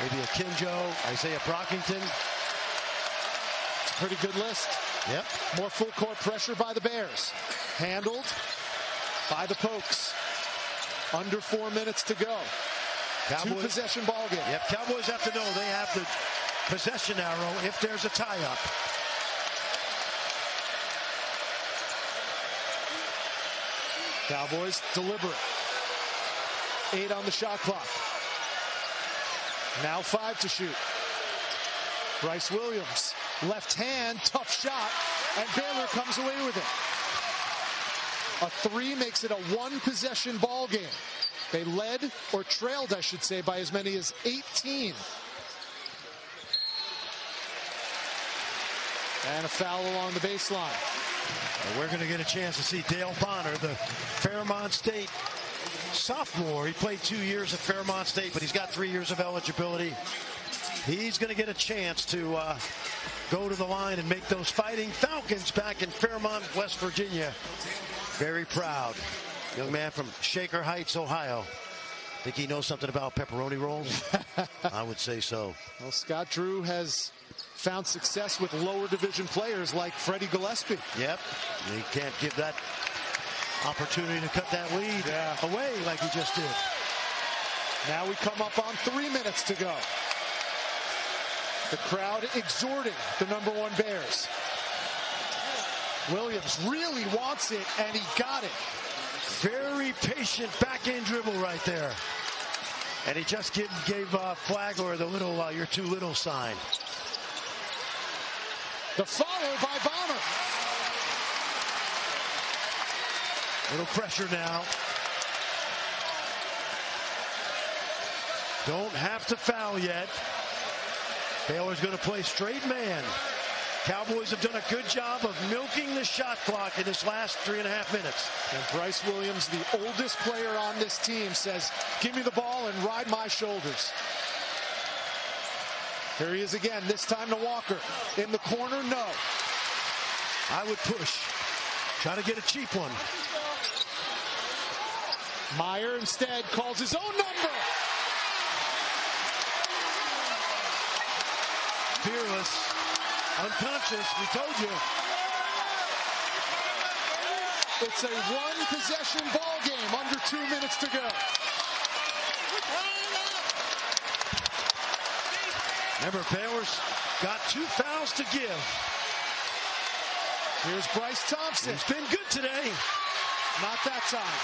maybe Akinjo, Isaiah Brockington. It's a pretty good list. Yep. More full court pressure by the Bears. Handled by the Pokes. Under 4 minutes to go. Cowboys, 2-possession ball game. Yep, Cowboys have to know they have the possession arrow if there's a tie-up. Cowboys deliberate. 8 on the shot clock. Now 5 to shoot. Bryce Williams, left hand, tough shot, and Baylor comes away with it. A 3 makes it a 1-possession ball game. They led, or trailed, I should say, by as many as 18. And a foul along the baseline. And we're going to get a chance to see Dale Bonner, the Fairmont State sophomore. He played 2 years at Fairmont State, but he's got 3 years of eligibility. He's going to get a chance to go to the line and make those Fighting Falcons back in Fairmont, West Virginia very proud. Young man from Shaker Heights, Ohio. Think he knows something about pepperoni rolls? I would say so. Well, Scott Drew has found success with lower division players like Freddie Gillespie. Yep. He can't give that opportunity to cut that lead away like he just did. Now we come up on 3 minutes to go. The crowd exhorting the #1 Bears. Williams really wants it, and he got it. Very patient back-end dribble right there. And he just gave Flagler the little, you're too little sign. The follow by Bomber. Little pressure now. Don't have to foul yet. Baylor's going to play straight man. Cowboys have done a good job of milking the shot clock in this last 3.5 minutes. And Bryce Williams, the oldest player on this team, says, give me the ball and ride my shoulders. Here he is again, this time to Walker. In the corner, no. I would push. Try to get a cheap one. Meyer instead calls his own number. Fearless. Unconscious, we told you. It's a one-possession ball game, under 2 minutes to go. Remember, Baylor's got 2 fouls to give. Here's Bryce Thompson. He's been good today. Not that time.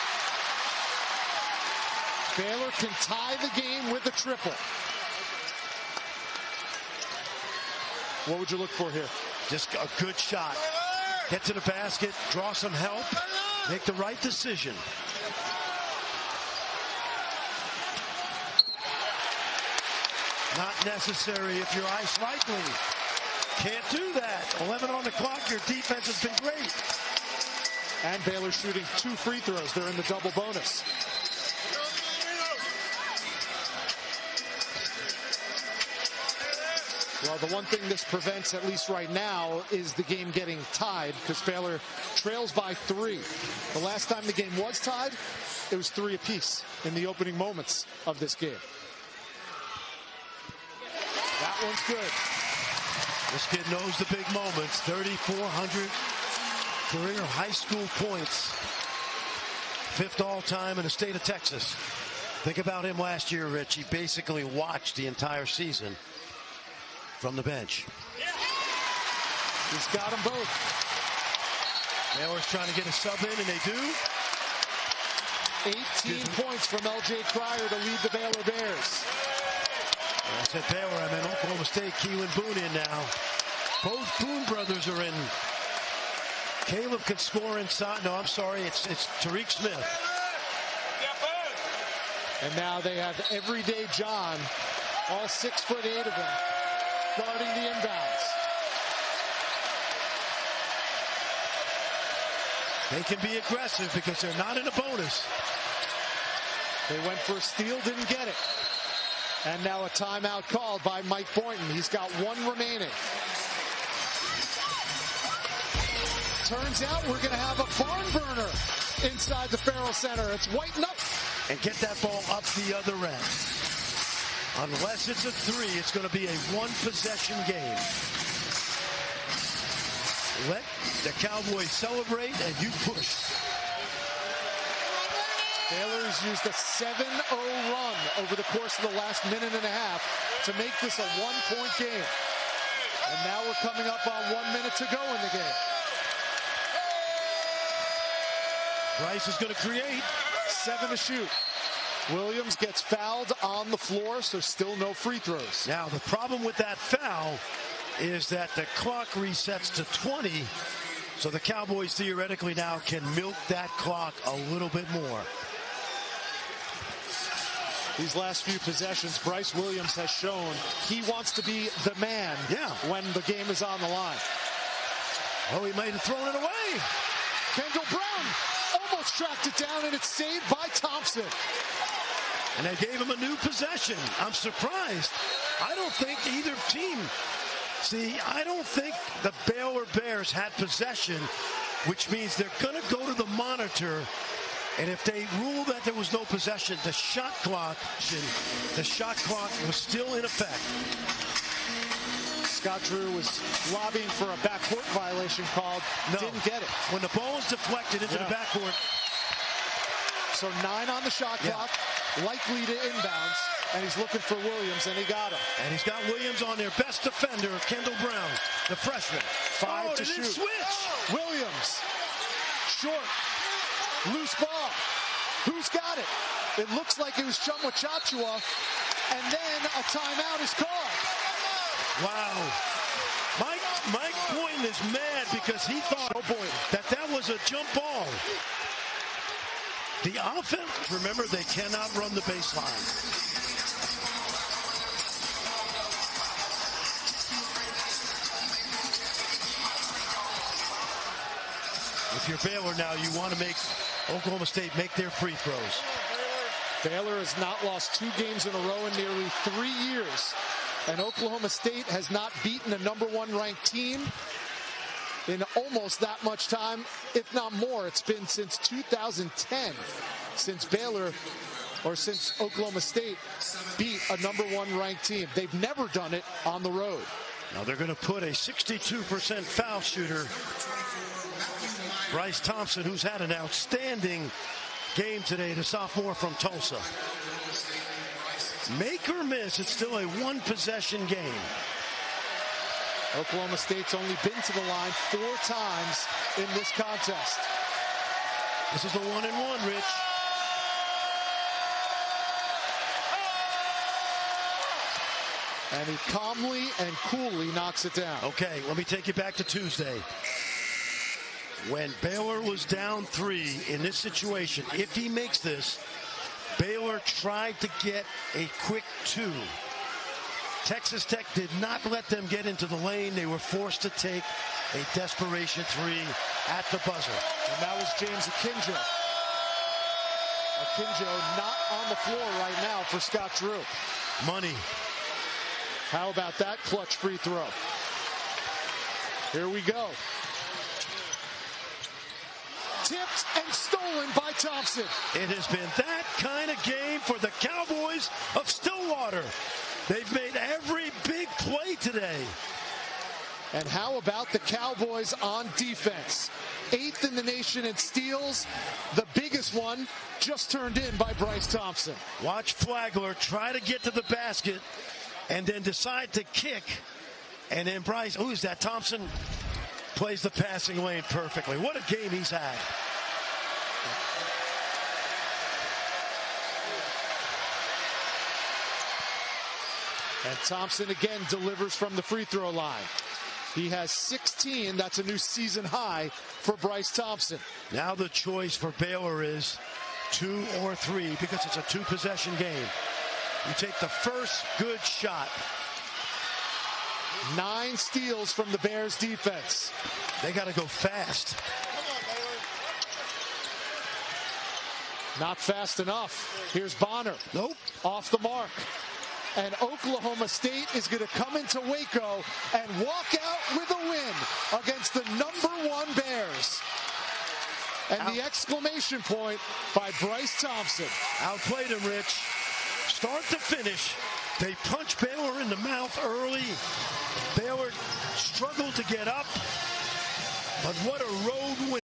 Baylor can tie the game with a triple. What would you look for here? Just a good shot. Get to the basket, draw some help, make the right decision. Not necessary if you're ice likely. Can't do that. 11 on the clock. Your defense has been great. And Baylor shooting 2 free throws. They're in the double bonus. Well, the one thing this prevents, at least right now, is the game getting tied, because Baylor trails by 3. The last time the game was tied, it was 3 apiece in the opening moments of this game. That one's good. This kid knows the big moments. 3,400 career high school points. 5th all-time in the state of Texas. Think about him last year, Rich. He basically watched the entire season from the bench. He's got them both. Baylor's trying to get a sub in, and they do. 18 points from L.J. Cryer to lead the Baylor Bears. I said Baylor, I meant Oklahoma State. Keelan Boone in now. Both Boone brothers are in. Caleb can score inside. No, I'm sorry. It's Tariq Smith. And now they have Everyday John, all 6'8" of them, guarding the inbounds. They can be aggressive because they're not in a bonus. They went for a steal, didn't get it. And now a timeout called by Mike Boynton. He's got 1 remaining. Turns out we're going to have a barn burner inside the Farrell Center. It's Whiten up. And get that ball up the other end. Unless it's a 3, it's going to be a 1-possession game. Let the Cowboys celebrate and you push. Baylor has used a 7-0 run over the course of the last minute and a half to make this a 1-point game. And now we're coming up on 1 minute to go in the game. Bryce is going to create. 7 to shoot. Williams gets fouled on the floor, so still no free throws. Now, the problem with that foul is that the clock resets to 20, so the Cowboys theoretically now can milk that clock a little bit more. These last few possessions, Bryce Williams has shown he wants to be the man when the game is on the line. Oh, he might have thrown it away. Kendall Brown. almost tracked it down, and it's saved by Thompson. And they gave him a new possession. I'm surprised. I don't think either team. See, I don't think the Baylor Bears had possession, which means they're going to go to the monitor. And if they rule that there was no possession, the shot clock was still in effect. Scott Drew was lobbying for a backcourt violation called. No. Didn't get it. When the ball is deflected into the backcourt. So 9 on the shot clock, likely to inbounds, and he's looking for Williams, and he got him. And he's got Williams on their best defender, Kendall Brown, the freshman. 5 to shoot. Switch. Williams, short, loose ball. Who's got it? It looks like it was Chumwa Chachua, and then a timeout is called. Wow. Mike Boynton is mad because he thought that was a jump ball. The offense, remember, they cannot run the baseline. If you're Baylor now, you want to make Oklahoma State make their free throws. Baylor has not lost 2 games in a row in nearly 3 years. And Oklahoma State has not beaten a #1 ranked team in almost that much time, if not more. It's been since 2010 since Oklahoma State beat a #1 ranked team. They've never done it on the road. Now they're going to put a 62% foul shooter, Bryce Thompson, who's had an outstanding game today, the sophomore from Tulsa. Make or miss, it's still a 1-possession game. Oklahoma State's only been to the line 4 times in this contest. This is a 1-and-1, Rich. And he calmly and coolly knocks it down. Okay, let me take you back to Tuesday. When Baylor was down 3 in this situation, if he makes this, Baylor tried to get a quick 2. Texas Tech did not let them get into the lane. They were forced to take a desperation 3 at the buzzer. And that was James Akinjo. Akinjo not on the floor right now for Scott Drew. Money. How about that clutch free throw? Here we go. Tipped and stolen by Thompson. It has been that kind of game for the Cowboys of Stillwater. They've made every big play today. And how about the Cowboys on defense? 8th in the nation in steals. The biggest one just turned in by Bryce Thompson. Watch Flagler try to get to the basket and then decide to kick. And then Bryce, who's that, Thompson? Plays the passing lane perfectly. What a game he's had. And Thompson again delivers from the free throw line. He has 16. That's a new season high for Bryce Thompson. Now the choice for Baylor is 2 or 3 because it's a 2-possession game. You take the first good shot. 9 steals from the Bears defense. They got to go fast. Not fast enough. Here's Bonner. Nope. Off the mark. And Oklahoma State is going to come into Waco and walk out with a win against the #1 Bears. And the exclamation point by Bryce Thompson. Outplayed him, Rich. Start to finish, they punch Baylor in the mouth early. Baylor struggled to get up, but what a road win.